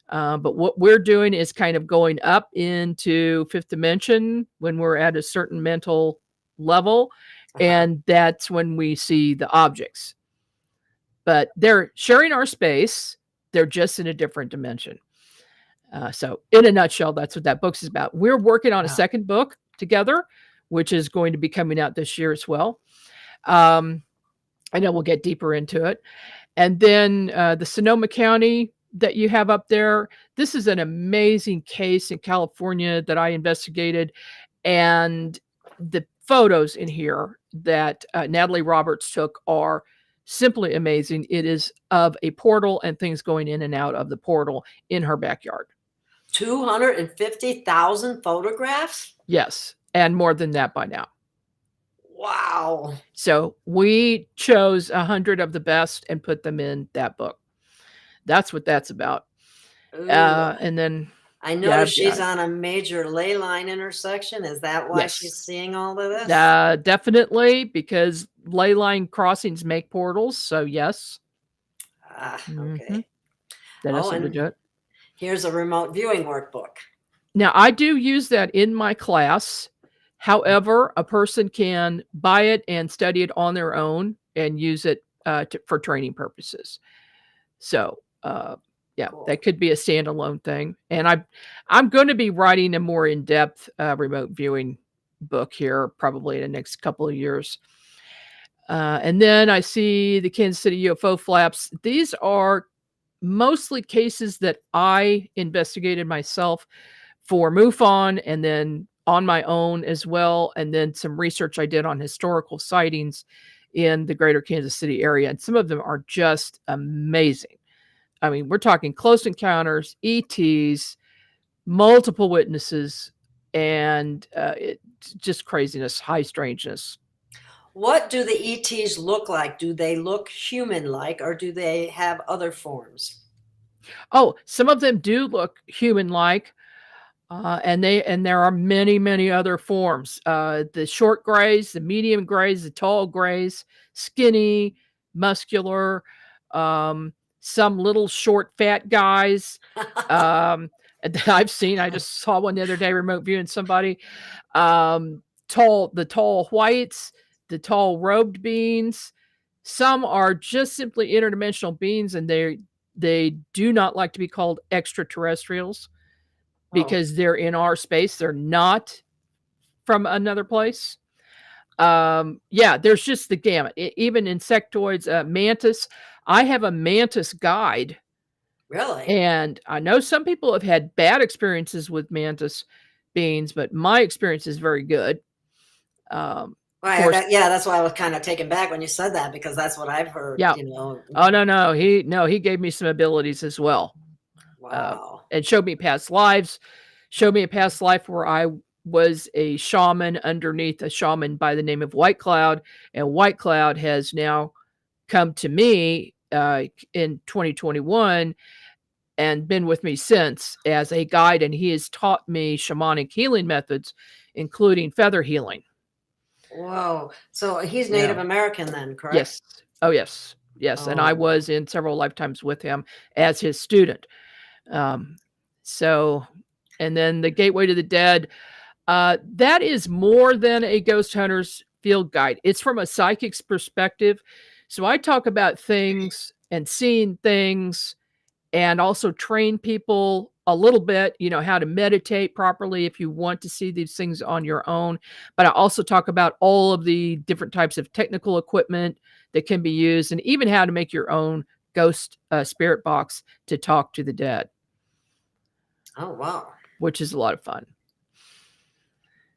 But what we're doing is kind of going up into fifth dimension when we're at a certain mental level. And that's when we see the objects. But they're sharing our space. They're just in a different dimension. So in a nutshell, that's what that book is about. We're working on a second book together, which is going to be coming out this year as well. I know we'll get deeper into it. And then the Sonoma County that you have up there, this is an amazing case in California that I investigated. And the photos in here that Natalie Roberts took are simply amazing. It is of a portal and things going in and out of the portal in her backyard. 250,000 photographs? Yes, and more than that by now. Wow. So we chose 100 of the best and put them in that book. That's what that's about. Ooh. And then I yeah, noticed she's on a major ley line intersection. Is that why yes, she's seeing all of this? definitely, because ley line crossings make portals. So yes, Okay. that has Oh, something to and do it. here's a remote viewing workbook. Now, I do use that in my class. However, a person can buy it and study it on their own and use it for training purposes. So, yeah, Cool. that could be a standalone thing. And I'm going to be writing a more in-depth remote viewing book here, probably in the next couple of years. And then I see the Kansas City UFO Flaps. These are mostly cases that I investigated myself for MUFON and then on my own as well. And then some research I did on historical sightings in the greater Kansas City area. And some of them are just amazing. I mean, we're talking close encounters, ETs, multiple witnesses, and it's just craziness, high strangeness. What do the ETs look like? Do they look human-like, or do they have other forms? Oh, some of them do look human-like, and there are many other forms. The short grays, the medium grays, the tall grays, skinny, muscular, some little short, fat guys. That I've seen. I just saw one the other day, remote viewing somebody. The tall whites, the tall robed beings. Some are just simply interdimensional beings, and they do not like to be called extraterrestrials because they're in our space. They're not from another place. Yeah, there's just the gamut. Even insectoids, mantis. I have a mantis guide. Really? And I know some people have had bad experiences with mantis beings, but my experience is very good. Right, that's why I was kind of taken back when you said that, because that's what I've heard. Yeah. Oh no, he gave me some abilities as well. Wow. And showed me past lives. Showed me a past life where I was a shaman underneath a shaman by the name of White Cloud, and White Cloud has now come to me in 2021 and been with me since as a guide, and he has taught me shamanic healing methods, including feather healing. Whoa. So he's Native American then, correct? Yes. Oh, yes. Yes. And I was in several lifetimes with him as his student. So, and then the Gateway to the Dead, that is more than a ghost hunter's field guide. It's from a psychic's perspective. So I talk about things and seeing things, and also train people a little bit, how to meditate properly if you want to see these things on your own. But I also talk about all of the different types of technical equipment that can be used, and even how to make your own ghost spirit box to talk to the dead. Oh, wow. Which is a lot of fun.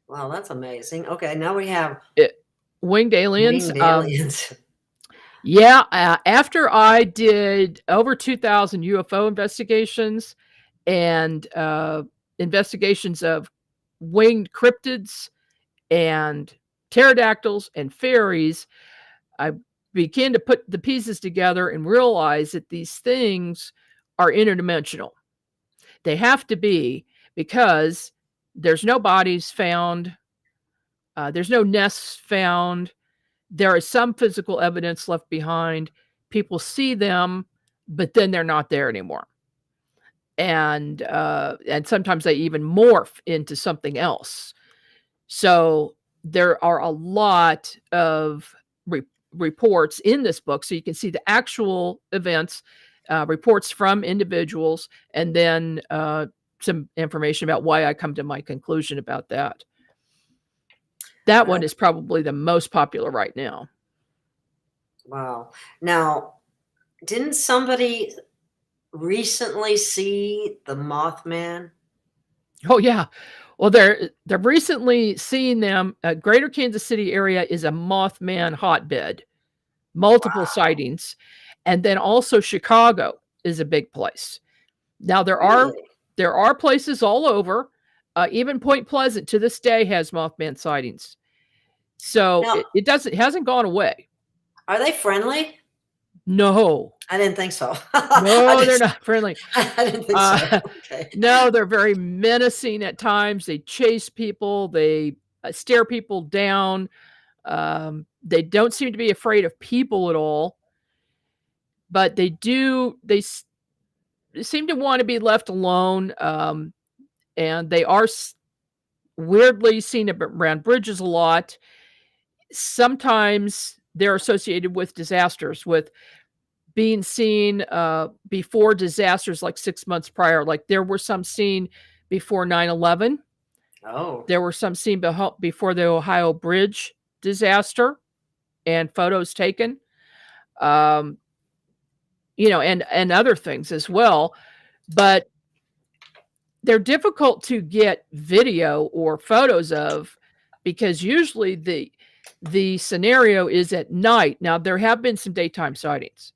Wow, that's amazing. Okay, now we have winged aliens. Winged aliens. Yeah, after I did over 2,000 UFO investigations and investigations of winged cryptids and pterodactyls and fairies, I began to put the pieces together and realize that these things are interdimensional. They have to be, because there's no bodies found. There's no nests found. There is some physical evidence left behind. People see them, but then they're not there anymore. And sometimes they even morph into something else. So there are a lot of reports in this book. So you can see the actual events, reports from individuals, and then some information about why I come to my conclusion about that. That one is probably the most popular right now. Wow. Now, didn't somebody recently see the Mothman? Oh, yeah. Well, they're recently seeing them. Greater Kansas City area is a Mothman hotbed, multiple sightings. And then also Chicago is a big place. Now, there are places all over. Even Point Pleasant to this day has Mothman sightings. So now, it hasn't gone away. Are they friendly? No, I didn't think so. no, they're not friendly. I didn't think so. Okay. No, they're very menacing at times. They chase people. They stare people down. They don't seem to be afraid of people at all, but they do. They seem to want to be left alone. And they are weirdly seen around bridges a lot. Sometimes they're associated with disasters, with being seen before disasters like 6 months prior. Like there were some seen before 9/11. Oh. There were some seen before the Ohio Bridge disaster and photos taken. And other things as well. But they're difficult to get video or photos of because usually the scenario is at night. Now, there have been some daytime sightings.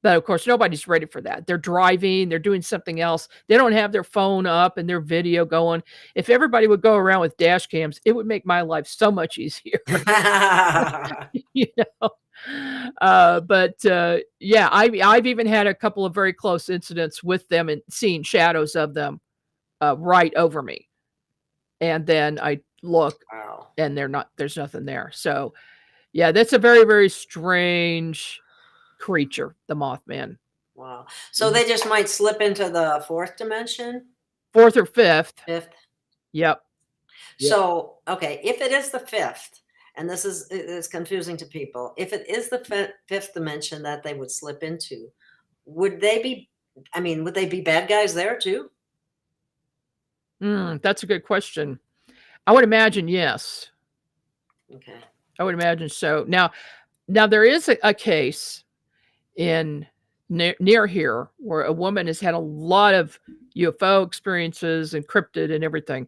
But of course, nobody's ready for that. They're driving, they're doing something else. They don't have their phone up and their video going. If everybody would go around with dash cams, it would make my life so much easier. Yeah, I've even had a couple of very close incidents with them and seeing shadows of them right over me. And then I look and there's nothing there. So yeah, that's a very, very strange creature, the Mothman. Wow. So they just might slip into the fourth dimension? Fourth or fifth. Fifth. Yep. So, okay, if it is the fifth, and this is confusing to people, if it is the fifth dimension that they would slip into, would they be bad guys there too? That's a good question. I would imagine yes. Okay. I would imagine so. Now there is a case in near here where a woman has had a lot of UFO experiences, encrypted and everything,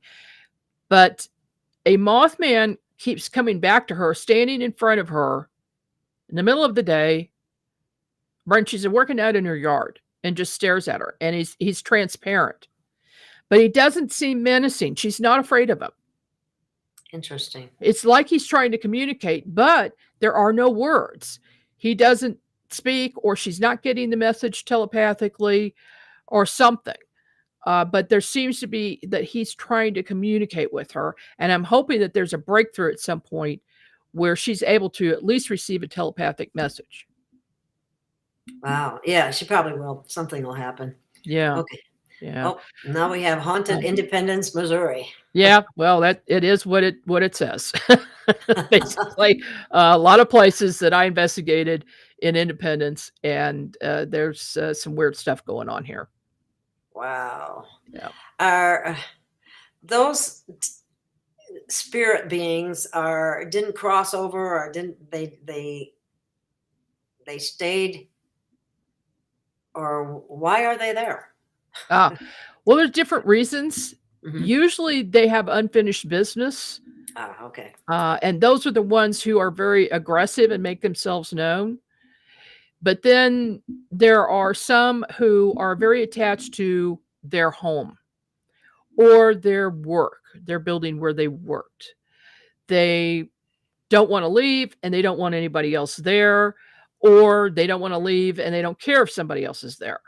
but a Mothman keeps coming back to her, standing in front of her in the middle of the day when she's working out in her yard, and just stares at her. And he's transparent, but he doesn't seem menacing. She's not afraid of him. Interesting. It's like he's trying to communicate, but there are no words. He doesn't speak, or she's not getting the message telepathically or something. But there seems to be that he's trying to communicate with her. And I'm hoping that there's a breakthrough at some point where she's able to at least receive a telepathic message. Wow. Yeah, she probably will. Something will happen. Yeah. Okay. Yeah. Oh, now we have haunted Independence, Missouri. Yeah. Well, it is what it says. Basically, a lot of places that I investigated in Independence, and there's some weird stuff going on here. Wow. Yeah. Are those spirit beings didn't cross over, or didn't they stayed, or why are they there? Well, there's different reasons. Mm-hmm. Usually they have unfinished business. Okay. And those are the ones who are very aggressive and make themselves known. But then there are some who are very attached to their home or their work, their building where they worked. They don't want to leave, and they don't want anybody else there, or they don't want to leave and they don't care if somebody else is there.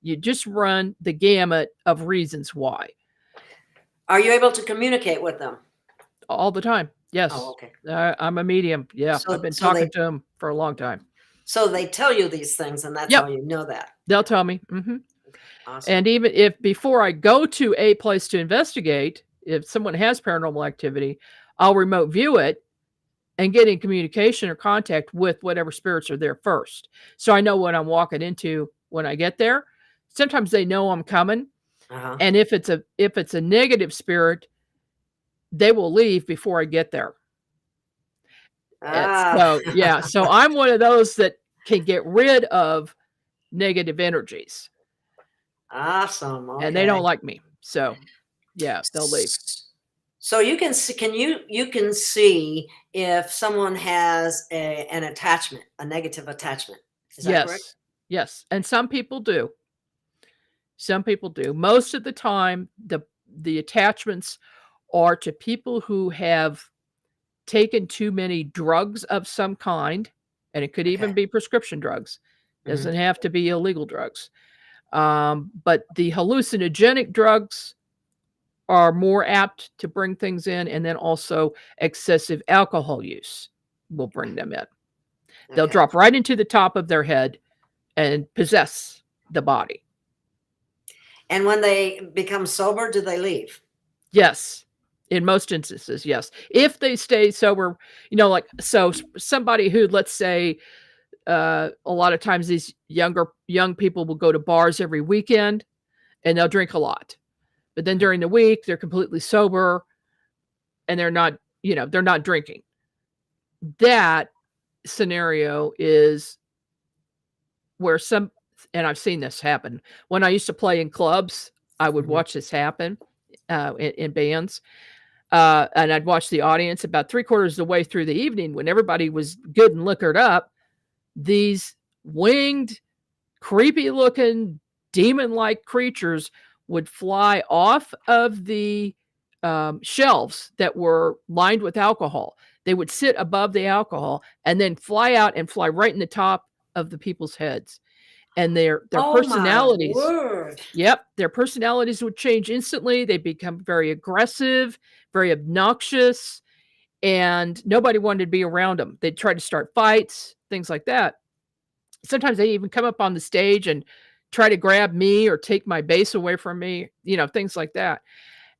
You just run the gamut of reasons why. Are you able to communicate with them? All the time. Yes. Oh, okay. I'm a medium. Yeah. I've been talking to them for a long time. So they tell you these things, and that's how you know that. They'll tell me. Mm-hmm. Awesome. And even if before I go to a place to investigate, if someone has paranormal activity, I'll remote view it and get in communication or contact with whatever spirits are there first. So I know what I'm walking into when I get there. Sometimes they know I'm coming. Uh-huh. And if it's a negative spirit, they will leave before I get there. So I'm one of those that can get rid of negative energies. Awesome. Okay. And they don't like me. So yeah, they'll leave. So you can see, you can see if someone has an attachment, a negative attachment. Is that correct? Yes. And some people do. Some people do. Most of the time, the attachments are to people who have taken too many drugs of some kind and it could even be prescription drugs. Doesn't have to be illegal drugs. But the hallucinogenic drugs are more apt to bring things in, and then also excessive alcohol use will bring them in. They'll drop right into the top of their head and possess the body. And when they become sober, do they leave? Yes. In most instances, yes. If they stay sober, so somebody who, let's say, a lot of times these young people will go to bars every weekend and they'll drink a lot. But then during the week, they're completely sober and they're not drinking. That scenario is where and I've seen this happen. When I used to play in clubs, I would watch this happen in bands. And I'd watch the audience about 3/4 of the way through the evening when everybody was good and liquored up. These winged, creepy looking, demon-like creatures would fly off of the shelves that were lined with alcohol. They would sit above the alcohol and then fly out and fly right in the top of the people's heads. And their personalities, their personalities would change instantly. They become very aggressive, very obnoxious, and nobody wanted to be around them. They'd try to start fights, things like that. Sometimes they even come up on the stage and try to grab me or take my bass away from me, things like that.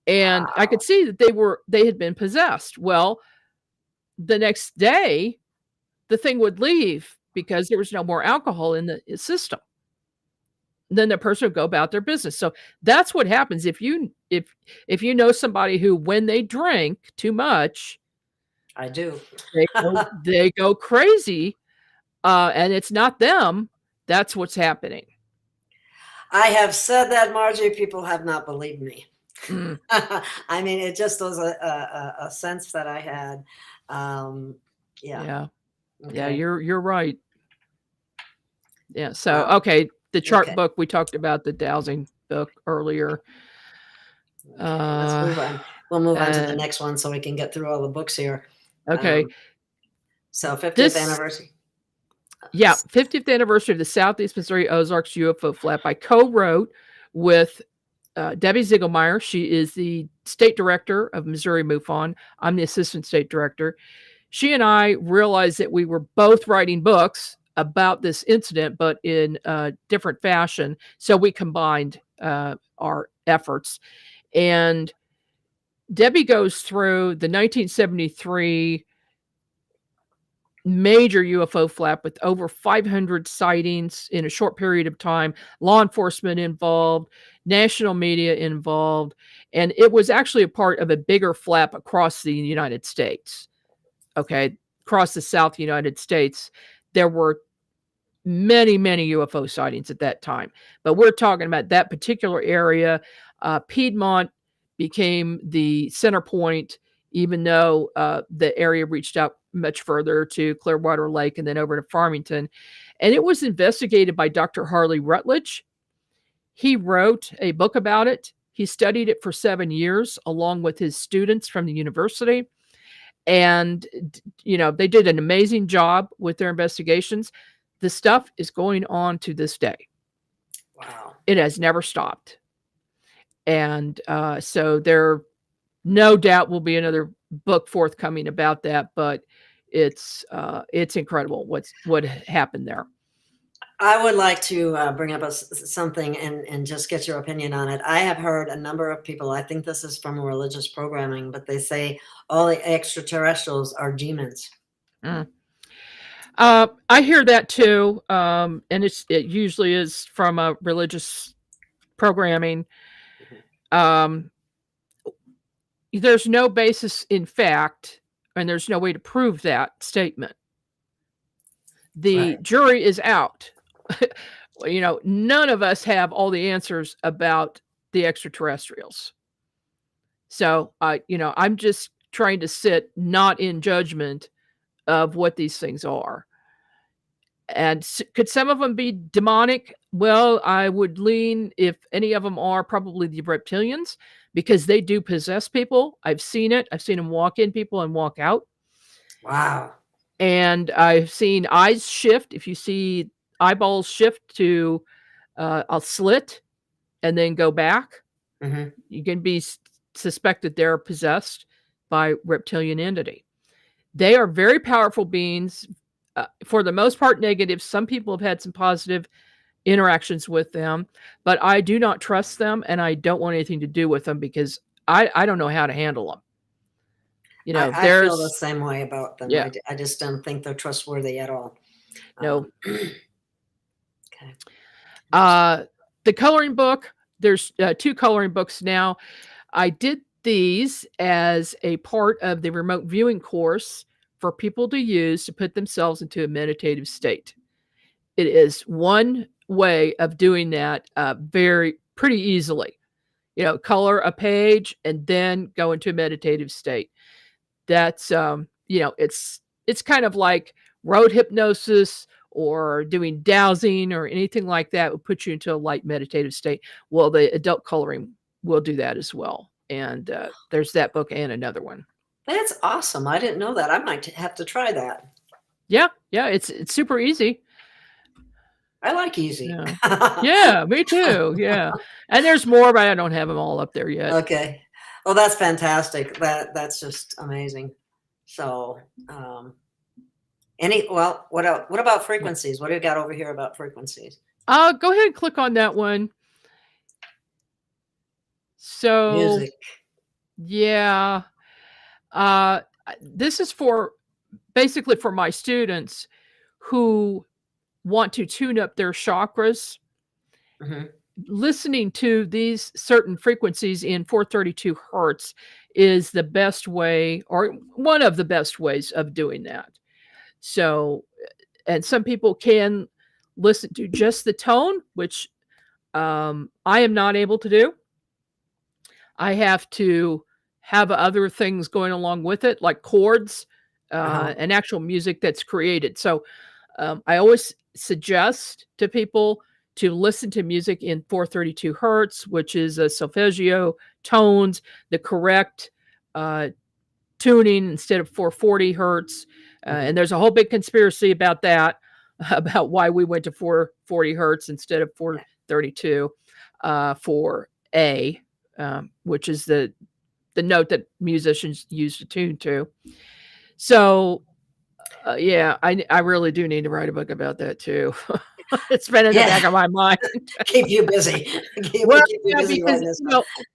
And I could see that they had been possessed. Well, the next day, the thing would leave because there was no more alcohol in the system. Then the person would go about their business. So that's what happens if you know somebody who, when they drink too much, I do. they go crazy, and it's not them. That's what's happening. I have said that, Margie. People have not believed me. I mean, it just was a sense that I had. Yeah, you're right. Yeah. So, okay. The chart book, we talked about the dowsing book earlier. Let's move on. We'll move on to the next one so we can get through all the books here. Okay. So 50th anniversary. Yeah. 50th anniversary of the Southeast Missouri Ozarks UFO Flap. I co-wrote with Debbie Ziegelmeyer. She is the state director of Missouri MUFON. I'm the assistant state director. She and I realized that we were both writing books about this incident, but in a different fashion. So we combined our efforts. And Debbie goes through the 1973 major UFO flap with over 500 sightings in a short period of time, law enforcement involved, national media involved, and it was actually a part of a bigger flap across the United States. Okay, across the South United States, there were many, many UFO sightings at that time. But we're talking about that particular area. Piedmont became the center point, even though the area reached out much further to Clearwater Lake and then over to Farmington. And it was investigated by Dr. Harley Rutledge. He wrote a book about it. He studied it for 7 years along with his students from the university. And, they did an amazing job with their investigations. The stuff is going on to this day. Wow. It has never stopped. And so there no doubt will be another book forthcoming about that, but it's incredible what happened there. I would like to bring up something and just get your opinion on it. I have heard a number of people, I think this is from religious programming, but they say all the extraterrestrials are demons. I hear that too. And it usually is from a religious programming. There's no basis in fact, and there's no way to prove that statement. The jury is out. None of us have all the answers about the extraterrestrials. So, I'm just trying to sit not in judgment of what these things are. And could some of them be demonic? Well, I would lean, if any of them are, probably the reptilians, because they do possess people. I've seen it. I've seen them walk in people and walk out. Wow. And I've seen eyes shift. If you see eyeballs shift to a slit and then go back, you can be suspected they're possessed by reptilian entity. They are very powerful beings, for the most part negative. Some people have had some positive interactions with them, but I do not trust them, and I don't want anything to do with them because I don't know how to handle them. You know, I feel the same way about them. Yeah. I just don't think they're trustworthy at all. No. Okay. The coloring book, there's 2 coloring books now. I did these as a part of the remote viewing course for people to use to put themselves into a meditative state. It is one way of doing that pretty easily. You know, color a page and then go into a meditative state. That's you know, it's kind of like road hypnosis or doing dowsing or anything like that would put you into a light meditative state. Well, the adult coloring will do that as well. And there's that book and another one. That's awesome. I didn't know that. I might have to try that. Yeah, it's super easy. I like easy. Yeah, me too. Yeah. And there's more, but I don't have them all up there yet. Okay. Well, that's fantastic. That's just amazing. So, what about frequencies? What do you got over here about frequencies? Go ahead and click on that one. So, music. Yeah. This is basically for my students who want to tune up their chakras. Listening to these certain frequencies in 432 hertz is the best way, or one of the best ways of doing that. So, and some people can listen to just the tone, which I am not able to do. I have to have other things going along with it, like chords and actual music that's created. So I always suggest to people to listen to music in 432 hertz, which is a solfeggio tones, the correct tuning instead of 440 hertz. And there's a whole big conspiracy about that, about why we went to 440 hertz instead of 432 for A, which is the note that musicians use to tune to. So, yeah, I really do need to write a book about that too. It's been in the back of my mind. Keep you busy. Keep you busy because,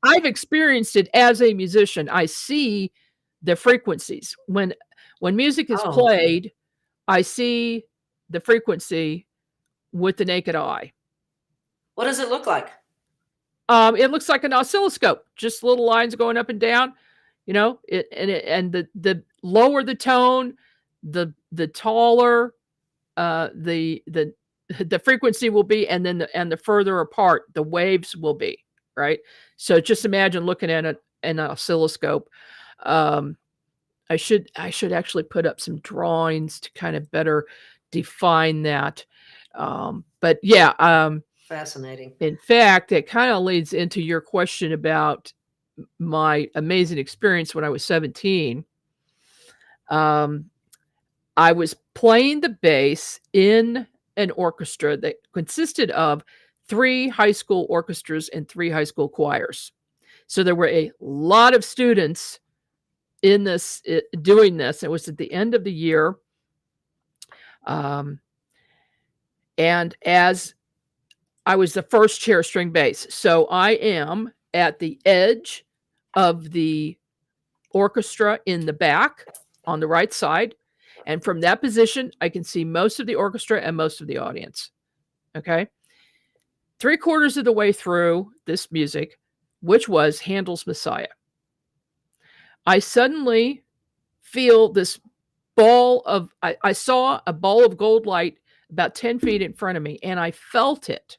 I've experienced it as a musician. I see the frequencies. When music is played, I see the frequency with the naked eye. What does it look like? It looks like an oscilloscope, just little lines going up and down. You know, the lower the tone, the taller the frequency will be, and then the further apart the waves will be, right? So just imagine looking at an oscilloscope. I should actually put up some drawings to kind of better define that. But yeah, fascinating. In fact, it kind of leads into your question about my amazing experience when I was 17. I was playing the bass in an orchestra that consisted of 3 high school orchestras and 3 high school choirs. So there were a lot of students in this doing this. It was at the end of the year. And as I was the first chair string bass. So I am at the edge of the orchestra in the back on the right side. And from that position, I can see most of the orchestra and most of the audience. Okay. 3/4 of the way through this music, which was Handel's Messiah, I suddenly feel this ball of, I saw a ball of gold light about 10 feet in front of me, and I felt it.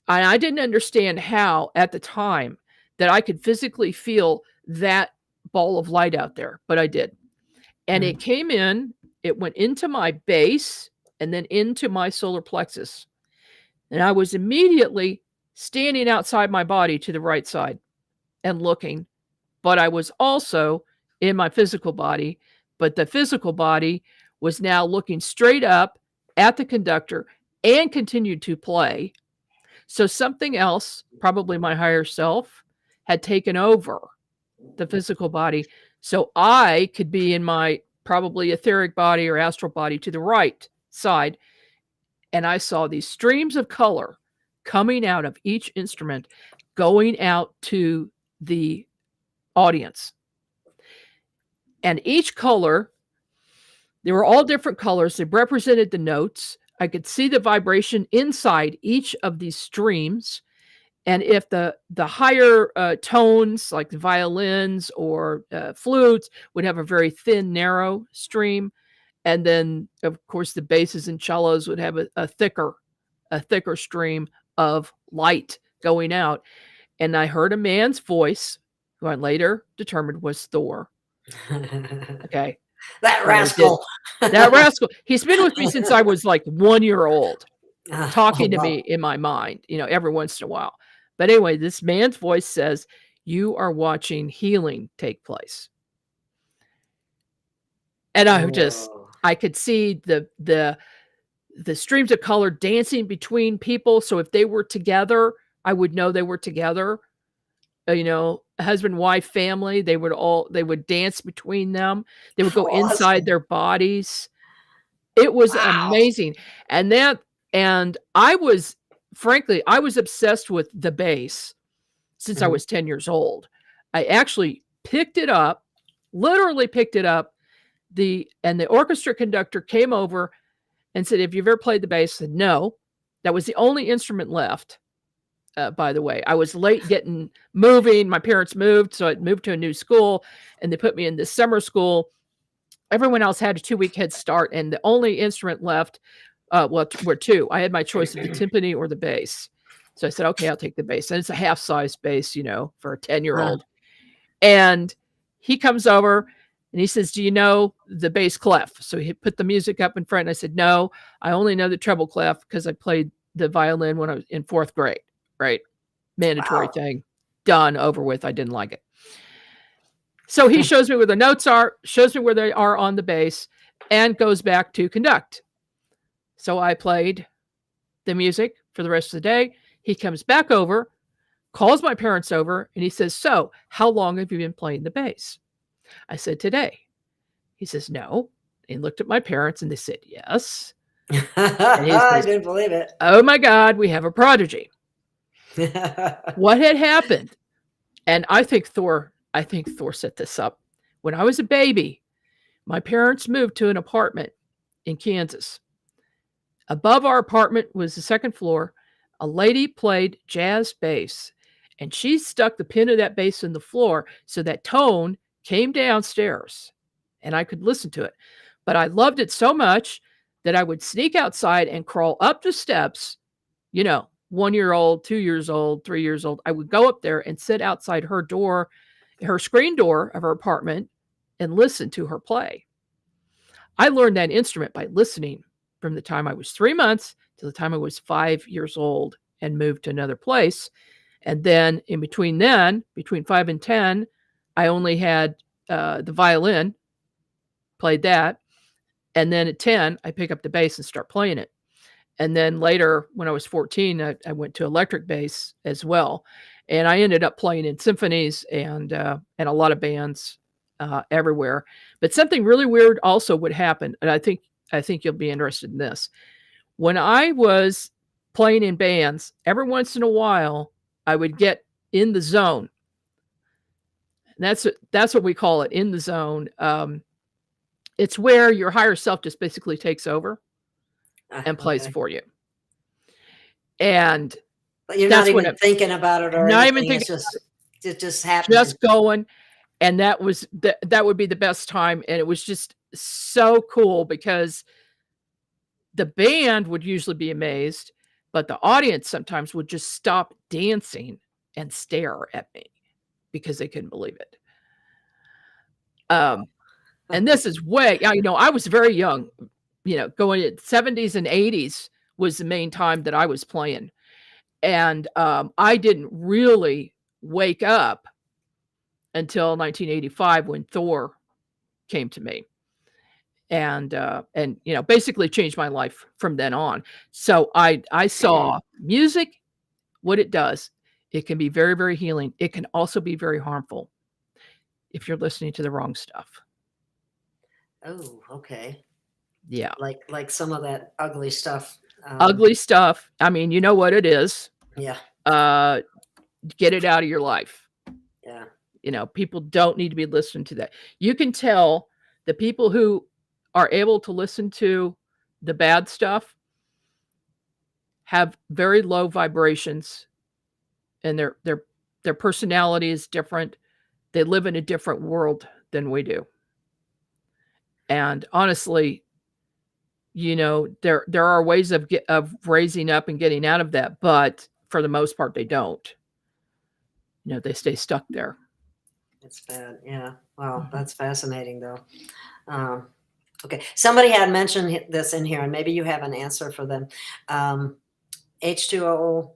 And I didn't understand how at the time that I could physically feel that ball of light out there, but I did. And it came in, it went into my base and then into my solar plexus. And I was immediately standing outside my body to the right side and looking, but I was also in my physical body, but the physical body was now looking straight up at the conductor and continued to play. So something else, probably my higher self, had taken over the physical body. So I could be in my probably etheric body or astral body to the right side. And I saw these streams of color coming out of each instrument, going out to the audience. And each color, they were all different colors. They represented the notes. I could see the vibration inside each of these streams. And if the higher tones, like the violins or flutes, would have a very thin, narrow stream. And then, of course, the basses and cellos would have a thicker stream of light going out. And I heard a man's voice, who I later determined was Thor. Okay. That rascal. That rascal. He's been with me since I was like 1 year old, talking to me in my mind, every once in a while. But anyway, this man's voice says, "You are watching healing take place." And I could see the streams of color dancing between people. So if they were together, I would know they were together. Husband, wife, family, they would dance between them. They would go inside their bodies. It was amazing. And I was obsessed with the bass since I was 10 years old. I actually literally picked it up. And the orchestra conductor came over and said, "Have you ever played the bass?" I said, "No." That was the only instrument left. By the way, I was late moving. My parents moved, so I moved to a new school, and they put me in this summer school. Everyone else had a 2-week head start, and the only instrument left were two. I had my choice of the timpani or the bass. So I said, okay, I'll take the bass. And it's a half-size bass, for a 10-year-old. And he comes over, and he says, "Do you know the bass clef?" So he put the music up in front, and I said, "No, I only know the treble clef because I played the violin when I was in 4th grade." Right? Mandatory thing. Done, over with. I didn't like it. So he shows me where the notes are, shows me where they are on the bass, and goes back to conduct. So I played the music for the rest of the day. He comes back over, calls my parents over, and he says, "So, how long have you been playing the bass?" I said, "Today." He says, "No." He looked at my parents, and they said, "Yes." And he says, I didn't believe it. "Oh my God, we have a prodigy." What had happened? And I think Thor set this up. When I was a baby, my parents moved to an apartment in Kansas. Above our apartment was the 2nd floor. A lady played jazz bass, and she stuck the pin of that bass in the floor so that tone came downstairs, and I could listen to it. But I loved it so much that I would sneak outside and crawl up the steps, 1-year-old, 2 years old, 3 years old. I would go up there and sit outside her screen door of her apartment, and listen to her play. I learned that instrument by listening from the time I was 3 months to the time I was 5 years old and moved to another place. And then between 5 and 10, I only had the violin, played that. And then at 10, I pick up the bass and start playing it. And then later, when I was 14, I went to electric bass as well. And I ended up playing in symphonies and a lot of bands everywhere. But something really weird also would happen. And I think you'll be interested in this. When I was playing in bands, every once in a while, I would get in the zone. And that's what we call it, in the zone. It's where your higher self just basically takes over and plays for you. And but you're not even thinking about it or not anything. Even thinking, it just happened. Just going. And that would be the best time. And it was just so cool because the band would usually be amazed, but the audience sometimes would just stop dancing and stare at me because they couldn't believe it. And this is I was very young, going at 70s and 80s was the main time that I was playing. And I didn't really wake up until 1985 when Thor came to me. and basically changed my life from then on. So I saw music, what it does. It can be very, very healing. It can also be very harmful if you're listening to the wrong stuff. Oh, okay. Yeah. Like some of that ugly stuff. Ugly stuff. I mean, you know what it is. Yeah. Get it out of your life. Yeah. People don't need to be listening to that. You can tell the people who are able to listen to the bad stuff have very low vibrations, and their personality is different. They live in a different world than we do. And honestly, there are ways of raising up and getting out of that, but for the most part, they don't. They stay stuck there. It's bad. Yeah. Wow. That's fascinating, though. Okay. Somebody had mentioned this in here, and maybe you have an answer for them. H2O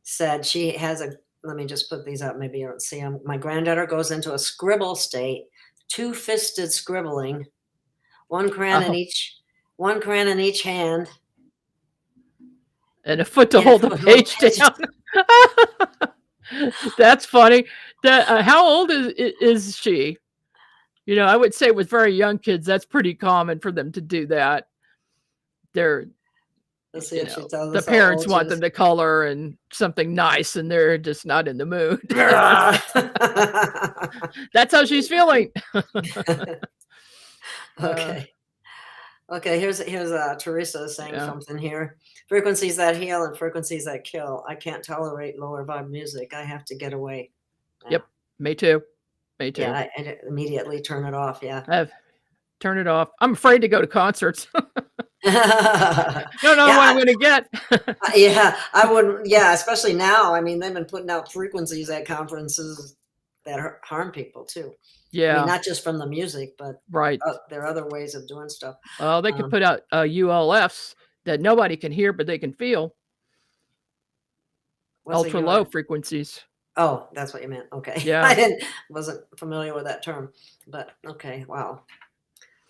said she has let me just put these up. Maybe you don't see them. My granddaughter goes into a scribble state, two-fisted scribbling, one crayon in each hand, and a foot to hold the page down. That's funny. How old is she? I would say with very young kids, that's pretty common for them to do that. Let's see if she tells the us parents want them to color and something nice, and they're just not in the mood. That's how she's feeling. Okay. Okay, here's Teresa saying something here. Frequencies that heal and frequencies that kill. I can't tolerate lower vibe music. I have to get away. Yep, me too. Yeah, I immediately turn it off. Yeah. Turn it off. I'm afraid to go to concerts. Don't know what I'm going to get. Yeah, I wouldn't. Yeah, especially now. I mean, they've been putting out frequencies at conferences that harm people too. Yeah. I mean, not just from the music, but right. There are other ways of doing stuff. Oh, they could put out ULFs that nobody can hear, but they can feel. Ultra low frequencies. Oh, that's what you meant. Okay. Yeah. I wasn't familiar with that term, but okay. Wow.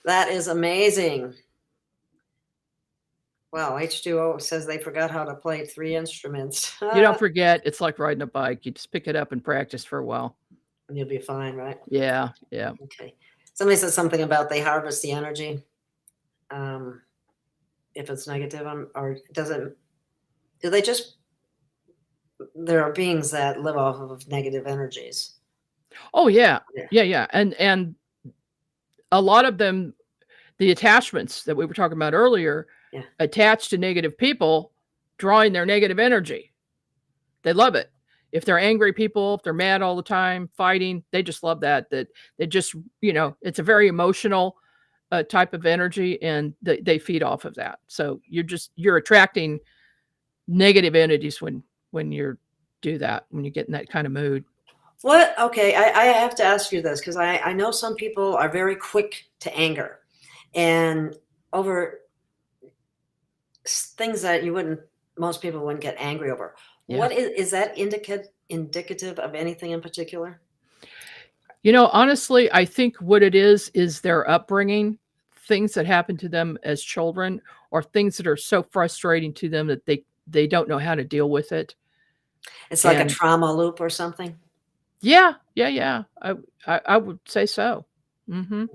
That is amazing. Wow. H2O says they forgot how to play 3 instruments. You don't forget. It's like riding a bike. You just pick it up and practice for a while. And you'll be fine, right? Yeah. Yeah. Okay. Somebody said something about they harvest the energy. If it's negative, or do they just, there are beings that live off of negative energies. Oh yeah. Yeah. And a lot of them, the attachments that we were talking about earlier, attached to negative people, drawing their negative energy. They love it. If they're angry people, if they're mad all the time, fighting, they just love that. That they just, it's a very emotional type of energy, and they feed off of that. So you're attracting negative entities when you do that, when you get in that kind of mood. What? Okay, I have to ask you this, because I know some people are very quick to anger, and over things that most people wouldn't get angry over. Yeah. What is that indicative of anything in particular? Honestly, I think what it is their upbringing, things that happen to them as children, or things that are so frustrating to them that they don't know how to deal with it. It's like a trauma loop or something. Yeah. I would say so. Mm-hmm.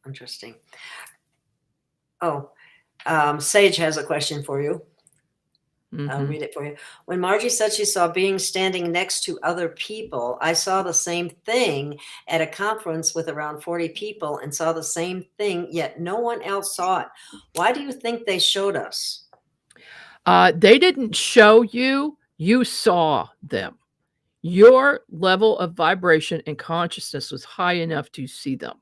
Interesting. Oh, Sage has a question for you. Mm-hmm. I'll read it for you. When Margie said she saw beings standing next to other people, I saw the same thing at a conference with around 40 people and saw the same thing, yet no one else saw it. Why do you think they showed us? They didn't show you. You saw them. Your level of vibration and consciousness was high enough to see them.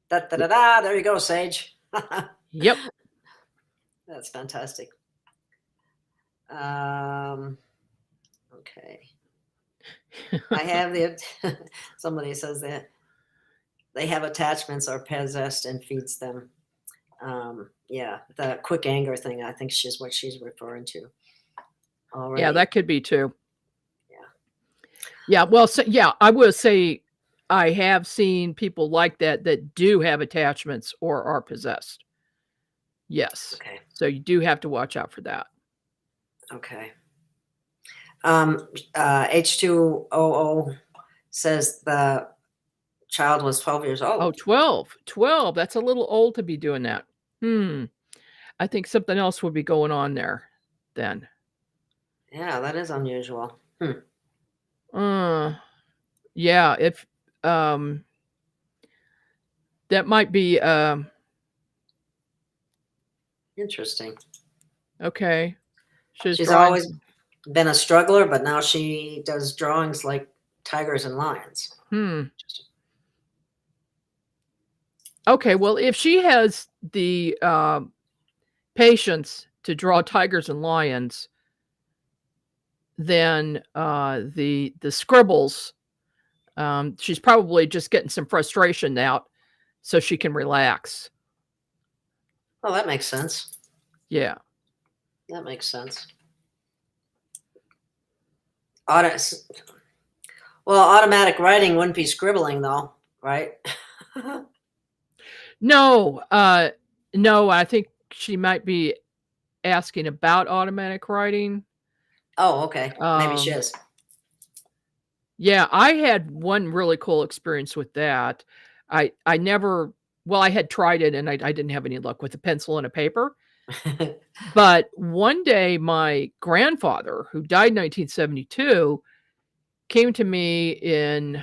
There you go, Sage. Yep. That's fantastic. Okay. I have somebody says that they have attachments or possessed and feeds them. Yeah, the quick anger thing, I think is what she's referring to. Already. Yeah, that could be too. Yeah. Well, I will say I have seen people like that do have attachments or are possessed. Yes. Okay. So you do have to watch out for that. Okay. H200 says the child was 12 years old. Oh, 12. 12. That's a little old to be doing that. I think something else would be going on there then. Yeah, that is unusual. Yeah, if that might be Interesting. okay. She's always been a struggler, but now she does drawings like tigers and lions. Okay, well, if she has the patience to draw tigers and lions, then the scribbles, she's probably just getting some frustration out so she can relax. Oh, that makes sense. Yeah. That makes sense. Automatic writing wouldn't be scribbling though, right? No, no, I think she might be asking about automatic writing. Oh, okay. Maybe she is. Yeah, I had one really cool experience with that. I never, well, I had tried it and I didn't have any luck with a pencil and a paper. But one day my grandfather, who died in 1972, came to me in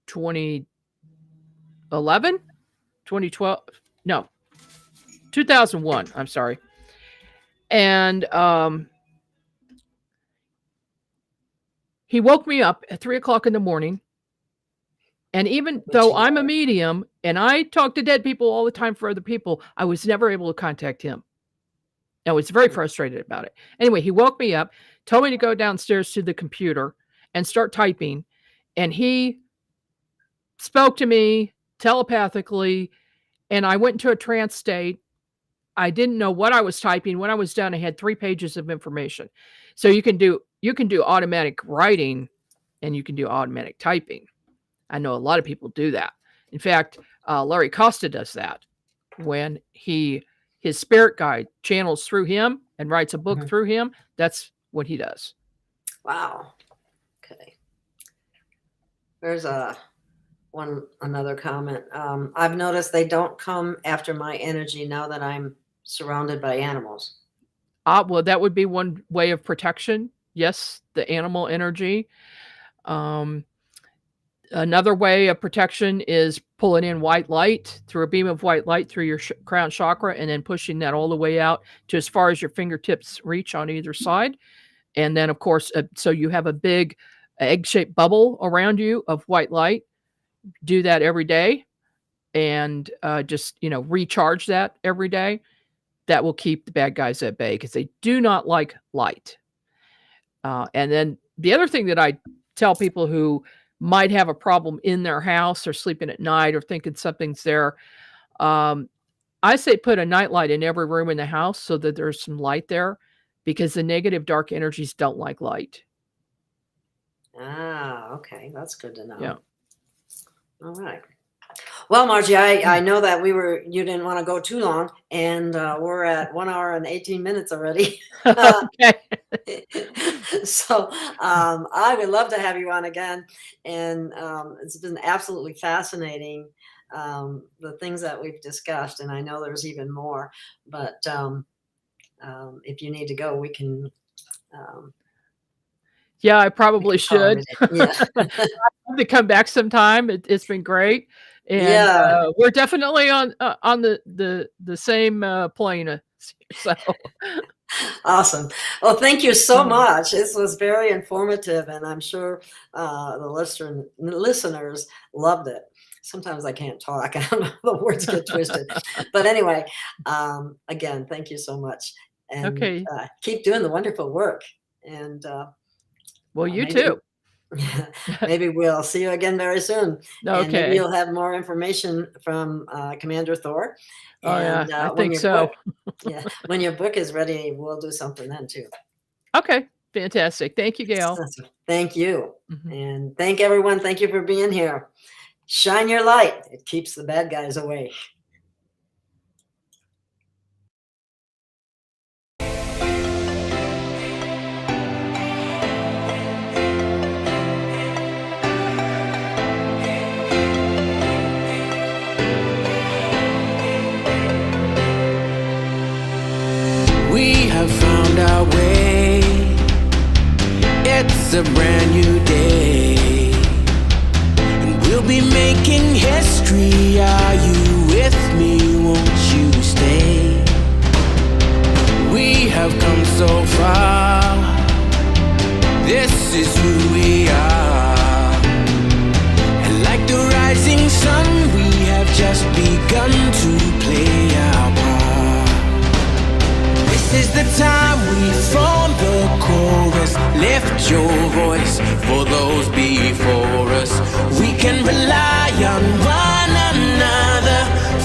2011, 2012, no, 2001, I'm sorry. And he woke me up at 3:00 in the morning. And even though I'm a medium and I talk to dead people all the time for other people, I was never able to contact him. I was very frustrated about it. Anyway, he woke me up, told me to go downstairs to the computer and start typing. And he spoke to me telepathically, and I went into a trance state. I didn't know what I was typing. When I was done, I had 3 pages of information. So you can do automatic writing and you can do automatic typing. I know a lot of people do that. In fact, Larry Costa does that when his spirit guide channels through him and writes a book through him. That's what he does. Wow. Okay. There's another comment. I've noticed they don't come after my energy now that I'm surrounded by animals. Well, that would be one way of protection. Yes, the animal energy. Another way of protection is pulling in white light through a beam of white light through your crown chakra and then pushing that all the way out to as far as your fingertips reach on either side. And then, of course, so you have a big egg-shaped bubble around you of white light. Do that every day and just, recharge that every day. That will keep the bad guys at bay because they do not like light. And then the other thing that I tell people who might have a problem in their house or sleeping at night or thinking something's there, I say put a nightlight in every room in the house so that there's some light there because the negative dark energies don't like light. Ah, okay. That's good to know. Yeah. All right. Well, Margie, I know that you didn't want to go too long, and we're at 1 hour and 18 minutes already. Okay. So I would love to have you on again, and it's been absolutely fascinating, the things that we've discussed, and I know there's even more, but if you need to go, we can. Yeah, I probably should. Yeah. I'd love to come back sometime. It's been great. And we're definitely on the same plane. So awesome. Well, thank you so much. This was very informative, and I'm sure the listeners loved it. Sometimes I can't talk. I don't know, the words get twisted. But anyway, again, thank you so much. And okay. Keep doing the wonderful work. And well, you too. Maybe we'll see you again very soon. Okay. And maybe you'll have more information from Commander Thor. And, I think so. When your book is ready, we'll do something then too. Okay. Fantastic. Thank you, Gail. Thank you. Mhm. And thank everyone. Thank you for being here. Shine your light. It keeps the bad guys away. We have found our way. It's a brand new day, and we'll be making history. Are you with me? Won't you stay? We have come so far. This is who we are. And like the rising sun, we have just begun to play our part. This is the time we form the chorus. Lift your voice for those before us. We can rely on one another.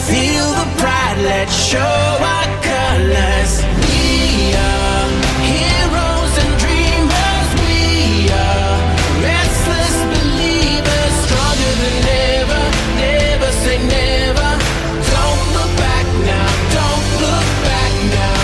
Feel the pride, let's show our colors. We are heroes and dreamers. We are restless believers. Stronger than ever. Never say never. Don't look back now. Don't look back now.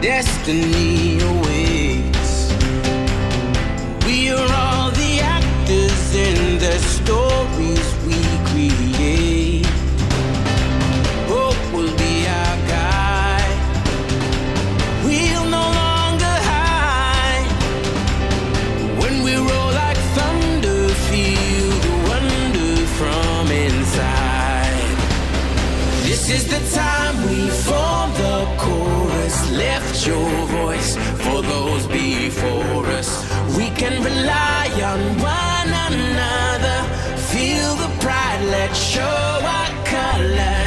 Destiny awaits. We are all the actors in the stories we create. Hope will be our guide. We'll no longer hide. When we roll like thunder, feel the wonder from inside. This is the time we form the chorus. Lift your voice for those before us. We can rely on one another. Feel the pride, let's show our colors.